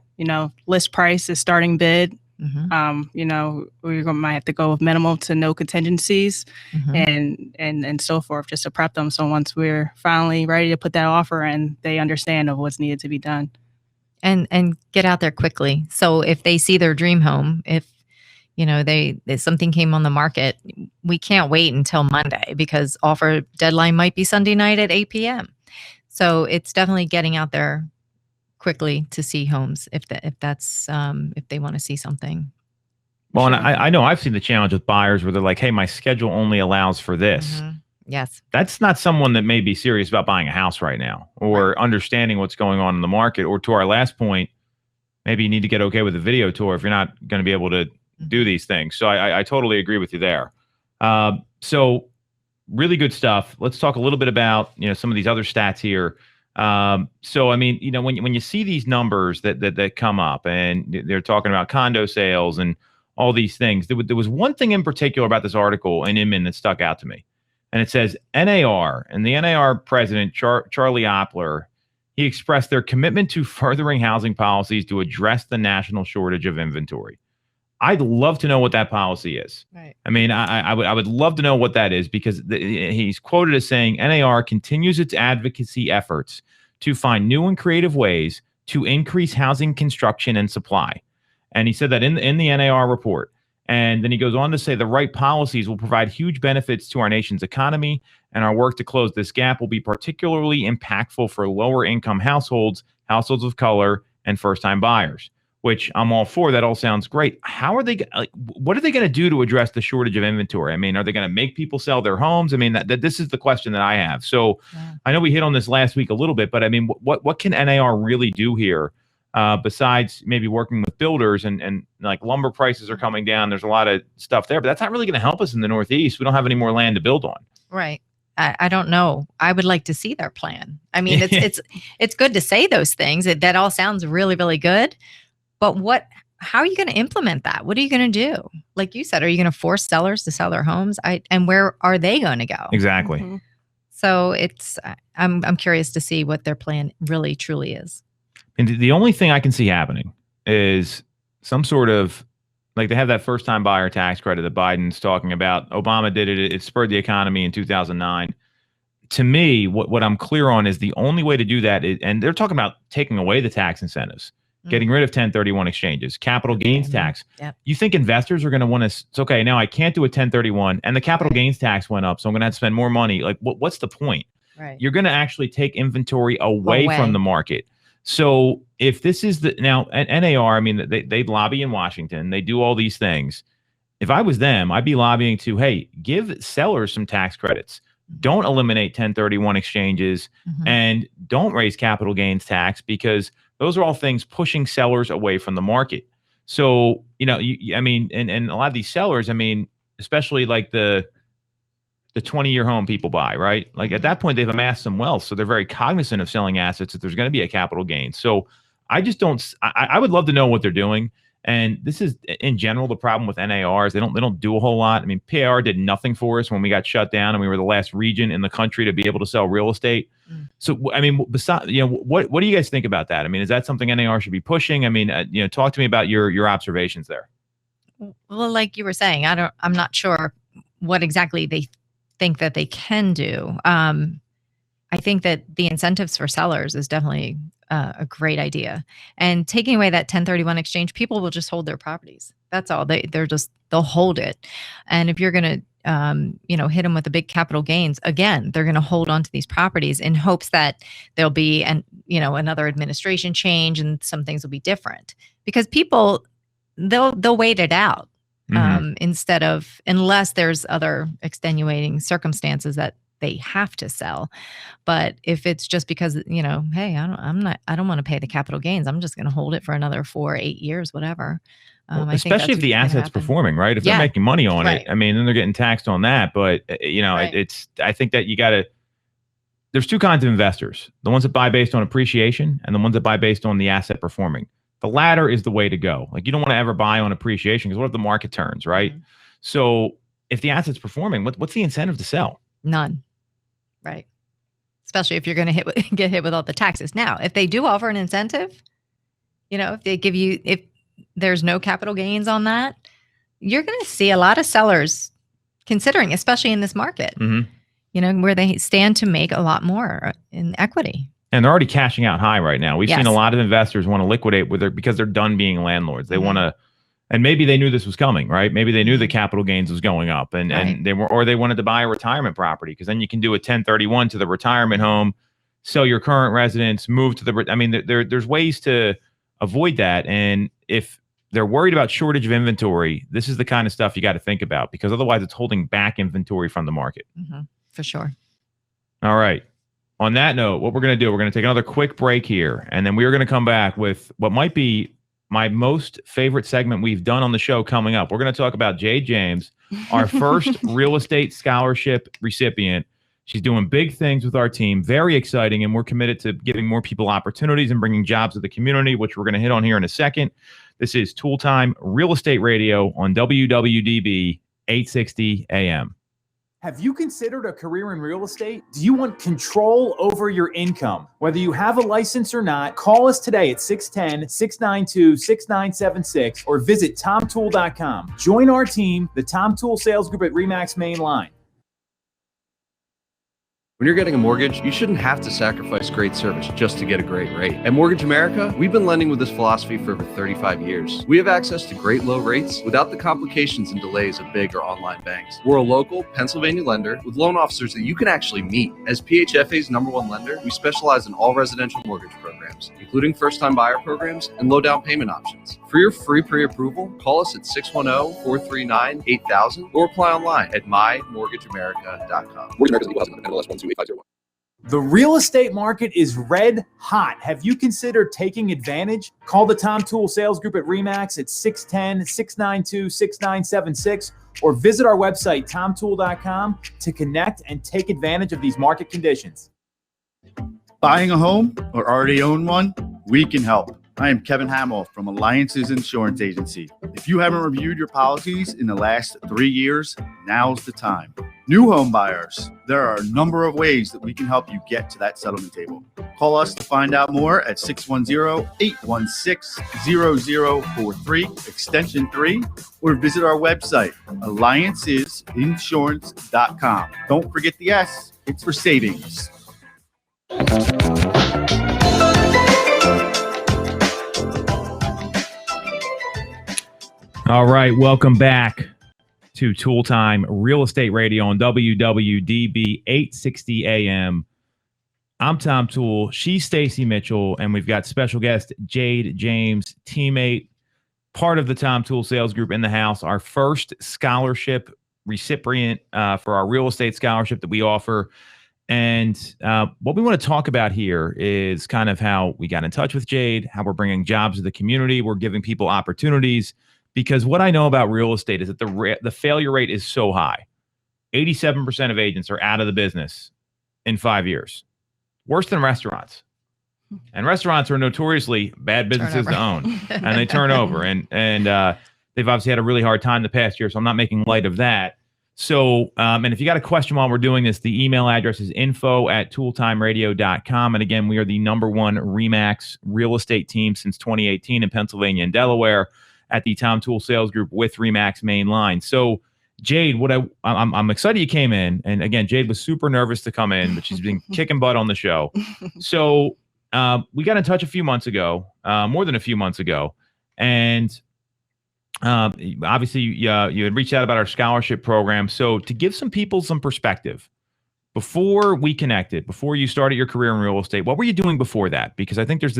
Speaker 2: list price is starting bid. We might have to go with minimal to no contingencies and so forth, just to prep them. So once we're finally ready to put that offer in, they understand of what's needed to be done.
Speaker 3: And get out there quickly. So if they see their dream home, if something came on the market, we can't wait until Monday, because offer deadline might be Sunday night at 8 p.m. So it's definitely getting out there quickly to see homes if they want to see something.
Speaker 1: Well, and I know I've seen the challenge with buyers where they're like, hey, my schedule only allows for this.
Speaker 3: Yes.
Speaker 1: That's not someone that may be serious about buying a house right now, or understanding what's going on in the market. Or to our last point, maybe you need to get okay with a video tour if you're not going to be able to do these things. So I totally agree with you there. So really good stuff. Let's talk a little bit about, some of these other stats here. So, I mean, when you see these numbers that come up and they're talking about condo sales and all these things, there was one thing in particular about this article in Inman that stuck out to me. And it says NAR, and the NAR president, Charlie Oppler, he expressed their commitment to furthering housing policies to address the national shortage of inventory. I'd love to know what that policy is.
Speaker 3: Right.
Speaker 1: I mean, I would love to know what that is, because he's quoted as saying NAR continues its advocacy efforts to find new and creative ways to increase housing construction and supply. And he said that in the NAR report. And then he goes on to say the right policies will provide huge benefits to our nation's economy, and our work to close this gap will be particularly impactful for lower income households, households of color, and first-time buyers, which I'm all for. That all sounds great. How are they, what are they going to do to address the shortage of inventory? I mean, are they going to make people sell their homes? I mean, this is the question that I have. So I know we hit on this last week a little bit, but I mean, what can NAR really do here? Besides maybe working with builders and like lumber prices are coming down. There's a lot of stuff there, but that's not really going to help us in the Northeast. We don't have any more land to build on.
Speaker 3: Right. I don't know. I would like to see their plan. I mean, it's good to say those things. That all sounds really, really good. But how are you going to implement that? What are you going to do? Like you said, are you going to force sellers to sell their homes? And where are they going to go?
Speaker 1: Exactly.
Speaker 3: So I'm curious to see what their plan really truly is.
Speaker 1: And the only thing I can see happening is some sort of, like, they have that first time buyer tax credit that Biden's talking about. Obama did it. It spurred the economy in 2009. To me, what I'm clear on is the only way to do that is, and they're talking about taking away the tax incentives, getting rid of 1031 exchanges, capital gains tax.
Speaker 3: Yep.
Speaker 1: You think investors are going to want to, it's okay, now I can't do a 1031 and the capital gains tax went up, so I'm going to have to spend more money. Like, what's the point?
Speaker 3: Right.
Speaker 1: You're going to actually take inventory away from the market. So if this is now at NAR, I mean, they lobby in Washington, they do all these things. If I was them, I'd be lobbying to, hey, give sellers some tax credits. Don't eliminate 1031 exchanges and don't raise capital gains tax, because those are all things pushing sellers away from the market. So, I mean, and a lot of these sellers, I mean, especially like the 20-year home people buy, right? Like at that point, they've amassed some wealth. So they're very cognizant of selling assets if there's going to be a capital gain. So I just don't, I would love to know what they're doing. And this is in general, the problem with NARs. They don't do a whole lot. I mean, PAR did nothing for us when we got shut down and we were the last region in the country to be able to sell real estate. So, I mean, besides, what do you guys think about that? I mean, is that something NAR should be pushing? I mean, talk to me about your observations there.
Speaker 3: Well, like you were saying, I'm not sure what exactly they think that they can do. I think that the incentives for sellers is definitely a great idea. And taking away that 1031 exchange, people will just hold their properties. That's all. They'll hold it. And if you're going to, hit them with the big capital gains, again, they're going to hold on to these properties in hopes that there'll be another administration change and some things will be different, because people, they'll wait it out. Unless there's other extenuating circumstances that they have to sell. But if it's just because, hey, I don't want to pay the capital gains, I'm just going to hold it for another 4 or 8 years, whatever. I think
Speaker 1: Especially
Speaker 3: that's
Speaker 1: if the
Speaker 3: what's gonna
Speaker 1: asset's
Speaker 3: happen.
Speaker 1: performing, right? If
Speaker 3: Yeah,
Speaker 1: they're making money on
Speaker 3: right.
Speaker 1: it, I mean, then they're getting taxed on that. But
Speaker 3: Right.
Speaker 1: I think that you got to. There's two kinds of investors: the ones that buy based on appreciation, and the ones that buy based on the asset performing. The latter is the way to go. Like, you don't want to ever buy on appreciation, because what if the market turns, right?
Speaker 3: Mhm.
Speaker 1: So if the asset's performing, what's the incentive to sell?
Speaker 3: None. Right. Especially if you're going to get hit with all the taxes. Now, if they do offer an incentive, if they give you, if there's no capital gains on that, you're going to see a lot of sellers considering, especially in this market, where they stand to make a lot more in equity.
Speaker 1: And they're already cashing out high right now. We've seen a
Speaker 3: Yes.
Speaker 1: lot of investors want to liquidate because they're done being landlords. They want to, and maybe they knew this was coming, right? Maybe they knew the capital gains was going up, and
Speaker 3: Right.
Speaker 1: they wanted to buy a retirement property, because then you can do a 1031 to the retirement home, sell your current residence, move to the. I mean, there's ways to avoid that, and if they're worried about shortage of inventory, this is the kind of stuff you got to think about, because otherwise it's holding back inventory from the market.
Speaker 3: For sure.
Speaker 1: All right. On that note, what we're going to do, we're going to take another quick break here, and then we are going to come back with what might be my most favorite segment we've done on the show coming up. We're going to talk about Jade James, our first real estate scholarship recipient. She's doing big things with our team. Very exciting, and we're committed to giving more people opportunities and bringing jobs to the community, which we're going to hit on here in a second. This is Toole Time Real Estate Radio on WWDB 860 AM.
Speaker 5: Have you considered a career in real estate? Do you want control over your income? Whether you have a license or not, call us today at 610-692-6976 or visit TomToole.com. Join our team, the Tom Toole Sales Group at RE/MAX Main Line.
Speaker 6: When you're getting a mortgage, you shouldn't have to sacrifice great service just to get a great rate. At Mortgage America, we've been lending with this philosophy for over 35 years. We have access to great low rates without the complications and delays of big or online banks. We're a local Pennsylvania lender with loan officers that you can actually meet. As PHFA's #1 lender, we specialize in all residential mortgage programs, including first-time buyer programs and low down payment options. For your free pre-approval, call us at 610-439-8000 or apply online at mymortgageamerica.com.
Speaker 7: Mortgage America's equal housing number, NMLS 128501.
Speaker 5: The real estate market is red hot. Have you considered taking advantage? Call the Tom Toole Sales Group at RE/MAX at 610-692-6976 or visit our website, tomtoole.com, to connect and take advantage of these market conditions.
Speaker 4: Buying a home or already own one? We can help. I am Kevin Hamill from Alliances Insurance Agency. If you haven't reviewed your policies in the last 3 years, now's the time. New home buyers, there are a number of ways that we can help you get to that settlement table. Call us to find out more at 610-816-0043, extension 3, or visit our website, alliancesinsurance.com. Don't forget the S, it's for savings.
Speaker 1: All right, welcome back to Toole Time Real Estate Radio on WWDB 860 AM. I'm Tom Toole. She's Stacey Mitchell, and we've got special guest Jade James, teammate, part of the Tom Toole Sales Group in the house, our first scholarship recipient for our real estate scholarship that we offer. And what we want to talk about here is kind of how we got in touch with Jade, how we're bringing jobs to the community, we're giving people opportunities. Because what I know about real estate is that the failure rate is so high. 87% of agents are out of the business in 5 years. Worse than restaurants. And restaurants are notoriously bad businesses to own. And they turn over. And they've obviously had a really hard time the past year, so I'm not making light of that. So, and if you got a question while we're doing this, the email address is info@tooletimeradio.com. And again, we are the #1 RE/MAX real estate team since 2018 in Pennsylvania and Delaware at the Tom Toole Sales Group with RE/MAX Main Line. So, Jade, I'm excited you came in. And again, Jade was super nervous to come in, but she's been kicking butt on the show. So we got in touch a few months ago, more than a few months ago. And obviously you had reached out about our scholarship program. So to give some people some perspective, before we connected, before you started your career in real estate, what were you doing before that? Because I think there's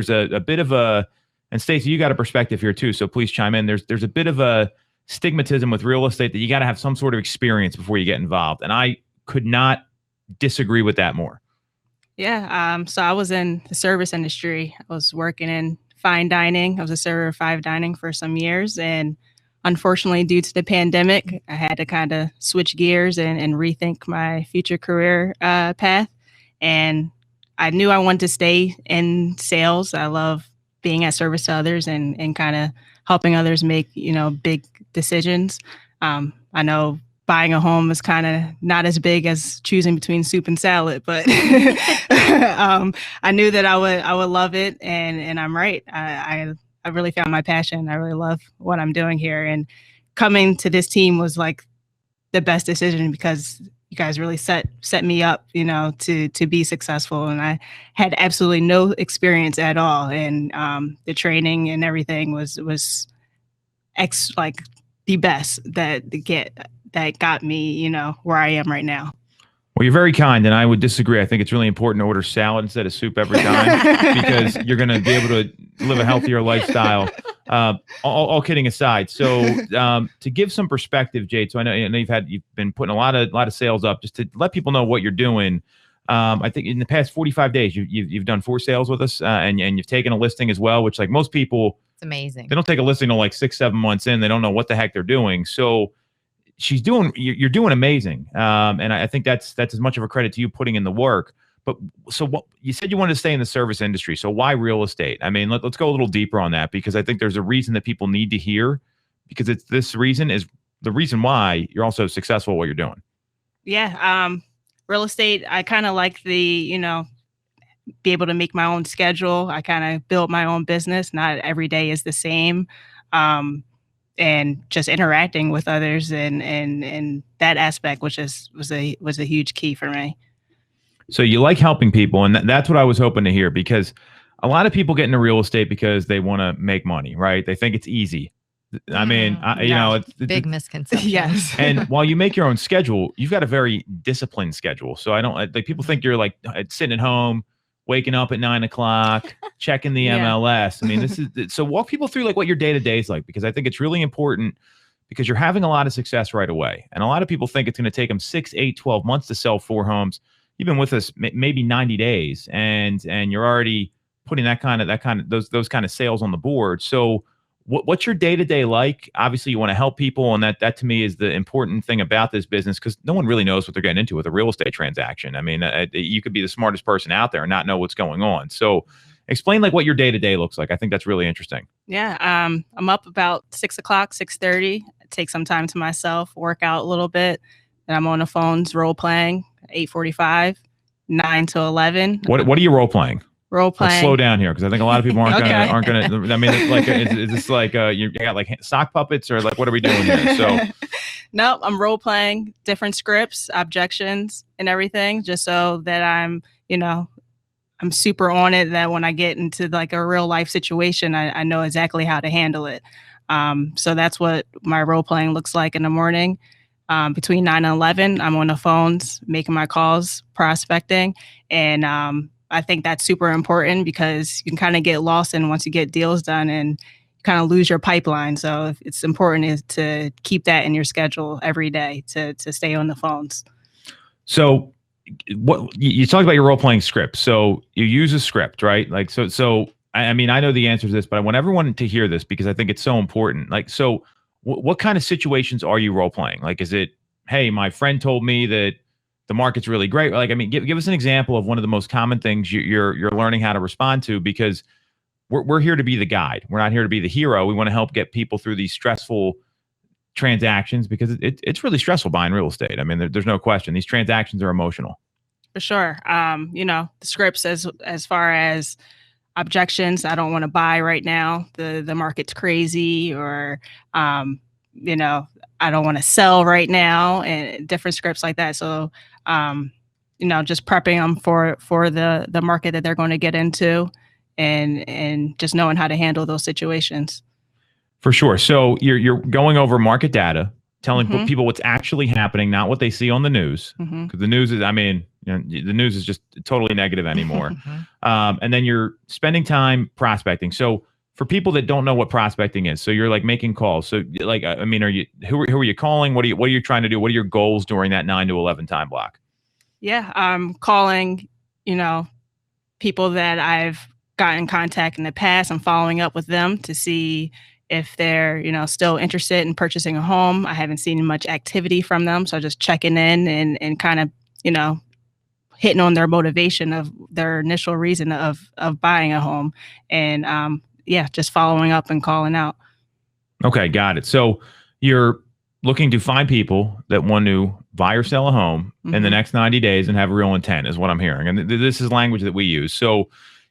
Speaker 1: a bit of a, and Stacey, you got a perspective here too, so please chime in. There's a bit of a stigmatism with real estate that you got to have some sort of experience before you get involved. And I could not disagree with that more.
Speaker 2: Yeah. So I was in the service industry. I was working in fine dining. I was a server of fine dining for some years, and unfortunately, due to the pandemic, I had to kind of switch gears and rethink my future career path. And I knew I wanted to stay in sales. I love being at service to others and kind of helping others make, big decisions. I know buying a home is kind of not as big as choosing between soup and salad, but I knew that I would love it, and I'm right. I really found my passion. I really love what I'm doing here, and coming to this team was like the best decision because you guys really set me up, to be successful. And I had absolutely no experience at all, and the training and everything was like the best that got me, where I am right now.
Speaker 1: Well, you're very kind, and I would disagree. I think it's really important to order salad instead of soup every time because you're going to be able to live a healthier lifestyle. All kidding aside, so to give some perspective, Jade. So I know you've been putting a lot of sales up just to let people know what you're doing. I think in the past 45 days, you've done 4 sales with us, and you've taken a listing as well, which like most people,
Speaker 3: it's amazing.
Speaker 1: They don't take a listing till like 6-7 months in. They don't know what the heck they're doing. So you're doing amazing. And I think that's as much of a credit to you putting in the work. But so what you said you wanted to stay in the service industry. So why real estate? I mean, let's go a little deeper on that because I think there's a reason that people need to hear because this reason is the reason why you're also successful at what you're doing.
Speaker 2: Yeah. Real estate, I kind of like the, be able to make my own schedule. I kind of built my own business. Not every day is the same. And just interacting with others and that aspect, which was a huge key for me.
Speaker 1: So you like helping people, and that's what I was hoping to hear because a lot of people get into real estate because they want to make money, right? They think it's easy. I mean, it's
Speaker 3: big misconception.
Speaker 2: Yes.
Speaker 1: And while you make your own schedule, you've got a very disciplined schedule. So I don't like people think you're like sitting at home, waking up at 9 o'clock, checking the MLS. I mean, this is so walk people through like what your day-to-day is like, because I think it's really important because you're having a lot of success right away. And a lot of people think it's going to take them 6, 8, 12 months to sell 4 homes. You've been with us maybe 90 days and you're already putting those kind of sales on the board. So what's your day-to-day like? Obviously you want to help people. And that to me is the important thing about this business because no one really knows what they're getting into with a real estate transaction. I mean, you could be the smartest person out there and not know what's going on. So explain like what your day-to-day looks like. I think that's really interesting.
Speaker 2: Yeah. I'm up about 6 o'clock, 6:30. Take some time to myself, work out a little bit. Then I'm on the phones role playing 8:45, 9 to 11.
Speaker 1: What are you role playing?
Speaker 2: Role playing.
Speaker 1: Let's slow down here because I think a lot of people aren't gonna. I mean, it's like is this like you got like sock puppets or like what are we doing here? So
Speaker 2: no, I'm role playing different scripts, objections, and everything, just so that I'm super on it. That when I get into like a real life situation, I know exactly how to handle it. So that's what my role playing looks like in the morning. Between 9 and 11, I'm on the phones, making my calls, prospecting. And I think that's super important because you can kind of get lost in once you get deals done and kind of lose your pipeline. So it's important to keep that in your schedule every day to stay on the phones.
Speaker 1: So what you talked about your role-playing script. So you use a script, right? Like, so I mean, I know the answer to this, but I want everyone to hear this because I think it's so important. Like, so what kind of situations are you role-playing? Like, is it, hey, my friend told me that the market's really great. Like, I mean, give us an example of one of the most common things you're learning how to respond to, because we're here to be the guide. We're not here to be the hero. We want to help get people through these stressful transactions because it's really stressful buying real estate. I mean, there's no question. These transactions are emotional.
Speaker 2: For sure. The scripts as far as objections, I don't want to buy right now. The market's crazy, or I don't want to sell right now, and different scripts like that. So just prepping them for the market that they're going to get into, and just knowing how to handle those situations. For sure. So you're going over market data, telling people what's actually happening, not what they see on the news. Because the news is, I mean, the news is just totally negative anymore. And then you're spending time prospecting. So for people that don't know what prospecting is, so you're like making calls. So like, I mean, who are you calling? What are you trying to do? What are your goals during that 9 to 11 time block? Yeah, I'm calling, people that I've gotten in contact in the past. I'm following up with them to see if they're, still interested in purchasing a home. I haven't seen much activity from them. So just checking in and kind of, hitting on their motivation of their initial reason of buying a home. And just following up and calling out.
Speaker 1: Okay, got it. So you're looking to find people that want to buy or sell a home in the next 90 days and have real intent is what I'm hearing. And this is language that we use. So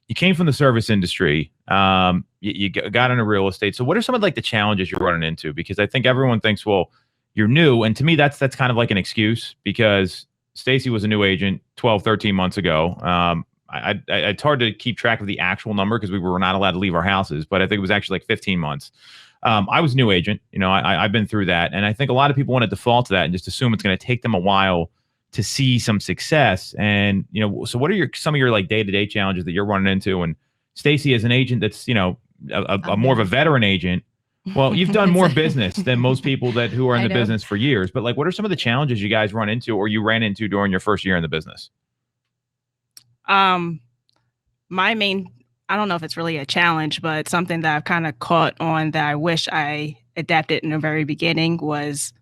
Speaker 1: you came from the service industry. You got into real estate. So what are some of the challenges you're running into? Because I think everyone thinks, well, you're new. And to me, that's kind of like an excuse, because Stacey was a new agent 12, 13 months ago. It's hard to keep track of the actual number because we were not allowed to leave our houses, but I think it was actually 15 months. I was a new agent. I've been through that. And I think a lot of people want to default to that and just assume it's going to take them a while to see some success. And, so what are some of your day-to-day challenges that you're running into? And Stacey, as an agent that's, a more of a veteran agent, well, you've done more business than most people who are in the business for years. But what are some of the challenges you guys run into or you ran into during your first year in the business?
Speaker 2: My main, I don't know if it's really a challenge, but something that I've kind of caught on that I wish I adapted in the very beginning was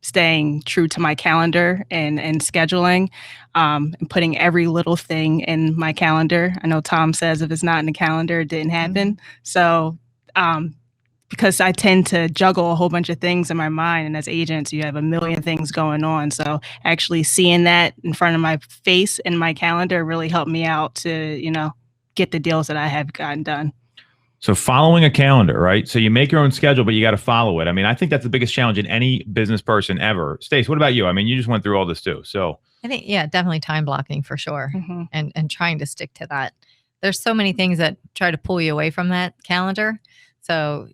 Speaker 2: staying true to my calendar and scheduling, and putting every little thing in my calendar. I know Tom says if it's not in the calendar, it didn't happen. So because I tend to juggle a whole bunch of things in my mind, and as agents, you have a million things going on. So actually seeing that in front of my face in my calendar really helped me out to, get the deals that I have gotten done.
Speaker 1: So following a calendar, right? So you make your own schedule, but you got to follow it. I mean, I think that's the biggest challenge in any business person ever. Stace, what about you? I mean, you just went through all this too. So
Speaker 3: I think, definitely time blocking for sure. And trying to stick to that. There's so many things that try to pull you away from that calendar. So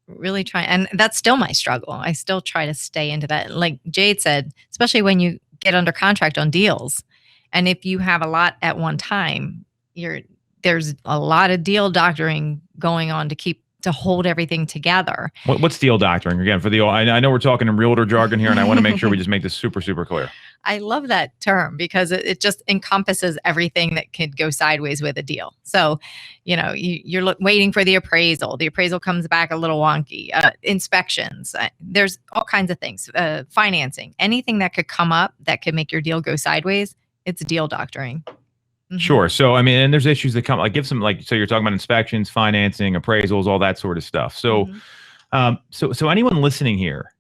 Speaker 3: really try, and that's still my struggle. I still try to stay into that. Like Jade said, especially when you get under contract on deals. And if you have a lot at one time, there's a lot of deal doctoring going on to hold everything together.
Speaker 1: What's deal doctoring again? I know we're talking in realtor jargon here, and I want to make sure we just make this super, super clear.
Speaker 3: I love that term because it just encompasses everything that could go sideways with a deal. So, you're waiting for the appraisal. The appraisal comes back a little wonky. Inspections. There's all kinds of things. Financing. Anything that could come up that could make your deal go sideways, it's deal doctoring.
Speaker 1: Sure. So, I mean, and there's issues that come, give some, so you're talking about inspections, financing, appraisals, all that sort of stuff. So, so anyone listening here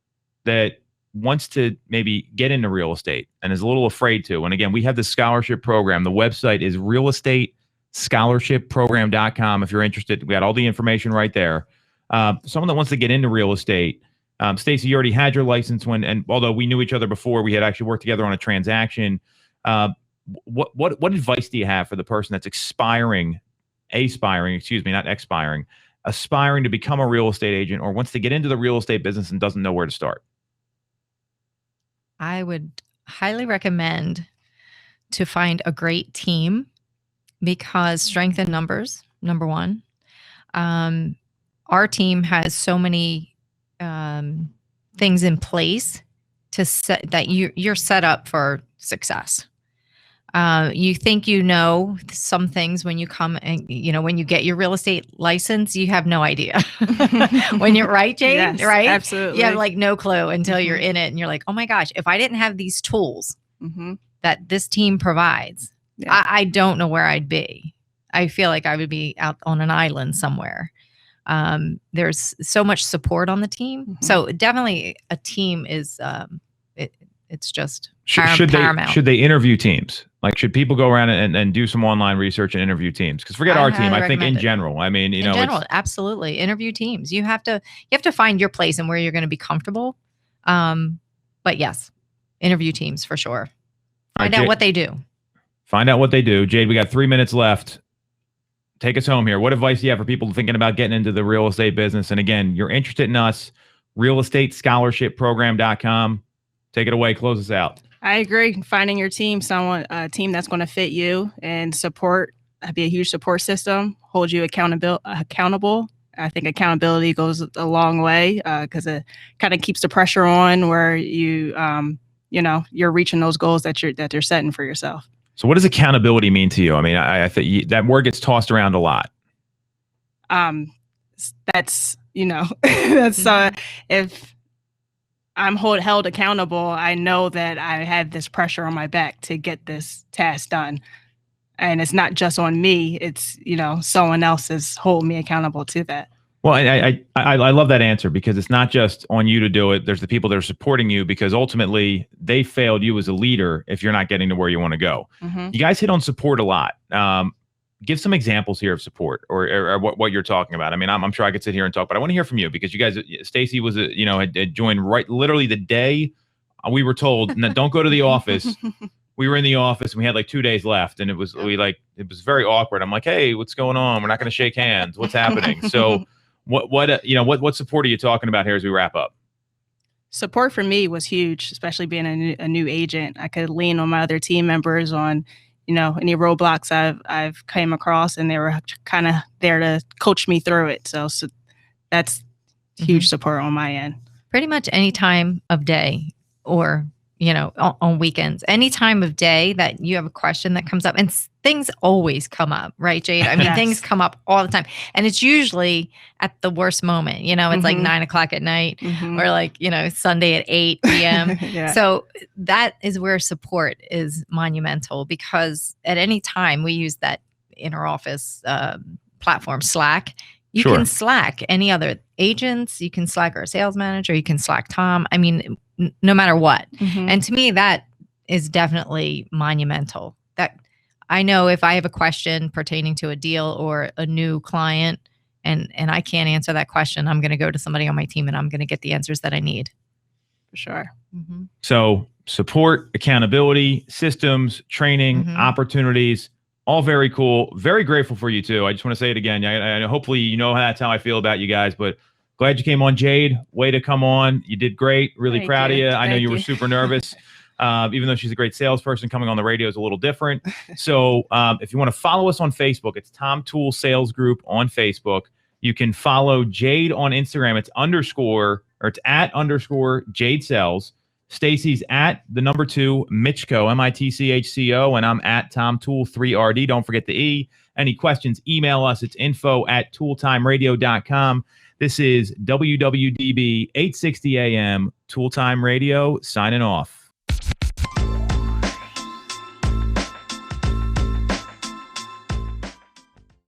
Speaker 1: that wants to maybe get into real estate and is a little afraid to, and again, we have the scholarship program. The website is realestateScholarshipProgram.com. If you're interested, we got all the information right there. Someone that wants to get into real estate, Stacey, you already had your license and although we knew each other before, we had actually worked together on a transaction. What advice do you have for the person that's aspiring to become a real estate agent or wants to get into the real estate business and doesn't know where to start?
Speaker 3: I would highly recommend to find a great team because strength in numbers, number one. Our team has so many things in place to set that you're set up for success. You think some things when you come and when you get your real estate license, you have no idea. When you're right, Jade,
Speaker 2: yes,
Speaker 3: right?
Speaker 2: Absolutely.
Speaker 3: You have no clue until you're in it and you're like, oh my gosh, if I didn't have these tools that this team provides, I don't know where I'd be. I feel like I would be out on an island somewhere. There's so much support on the team. So definitely a team is, it's just paramount.
Speaker 1: Should they interview teams? Should people go around and do some online research and interview teams? Because forget our team. I think in general,
Speaker 3: absolutely interview teams. You have to find your place and where you're going to be comfortable. But yes, interview teams for sure. Find out what they do.
Speaker 1: Find out what they do. Jade, we got 3 minutes left. Take us home here. What advice do you have for people thinking about getting into the real estate business? And again, you're interested in us, realestateScholarshipProgram.com. Take it away. Close us out.
Speaker 2: I agree. Finding your team, a team that's going to fit you and support, be a huge support system, hold you accountable. I think accountability goes a long way because it kind of keeps the pressure on where you're reaching those goals that you're setting for yourself.
Speaker 1: So what does accountability mean to you? I mean, I think that word gets tossed around a lot.
Speaker 2: That's, that's if I'm held accountable, I know that I have this pressure on my back to get this task done. And it's not just on me. It's, someone else is holding me accountable to that.
Speaker 1: Well, I love that answer, because it's not just on you to do it. There's the people that are supporting you, because ultimately they failed you as a leader if you're not getting to where you want to go.
Speaker 2: Mm-hmm.
Speaker 1: You guys hit on support a lot. Give some examples here of support or what you're talking about. I mean, I'm sure I could sit here and talk, but I want to hear from you, because you guys, Stacey was, had joined right literally the day we were told, don't go to the office. We were in the office and we had like 2 days left, and it was very awkward. I'm like, hey, what's going on? We're not going to shake hands. What's happening? So what support are you talking about here as we wrap up?
Speaker 2: Support for me was huge, especially being a new agent. I could lean on my other team members on, any roadblocks I've came across, and they were kind of there to coach me through it. So that's huge support on my end.
Speaker 3: Pretty much any time of day, or on weekends, any time of day that you have a question that comes up, and things always come up, right, Jade? I mean,
Speaker 2: Yes.
Speaker 3: Things come up all the time, and it's usually at the worst moment. It's like 9 o'clock at night, or like, Sunday at 8 p.m.
Speaker 2: Yeah.
Speaker 3: So that is where support is monumental, because at any time we use that inner office platform, Slack. You
Speaker 1: Sure.
Speaker 3: can Slack any other agents. You can Slack our sales manager. You can Slack Tom. I mean, no matter what. And to me, that is definitely monumental. That I know if I have a question pertaining to a deal or a new client, and I can't answer that question, I'm going to go to somebody on my team and I'm going to get the answers that I need.
Speaker 2: For sure.
Speaker 1: So support, accountability, systems, training, opportunities, all very cool. Very grateful for you too. I just want to say it again. I hopefully that's how I feel about you guys, but glad you came on, Jade. Way to come on. You did great. Really
Speaker 2: Thank
Speaker 1: proud
Speaker 2: you.
Speaker 1: of you. I know
Speaker 2: Thank
Speaker 1: you were
Speaker 2: you.
Speaker 1: super nervous. Even though she's a great salesperson, coming on the radio is a little different. So if you want to follow us on Facebook, it's Tom Toole Sales Group on Facebook. You can follow Jade on Instagram. It's @_ Jade Sells. Stacey's @2 Mitchco, Mitchco, and I'm @Tom Toole 3RD. Don't forget the E. Any questions, email us. It's info@tooletimeradio.com. This is WWDB 860 AM, Toole Time Radio, signing off.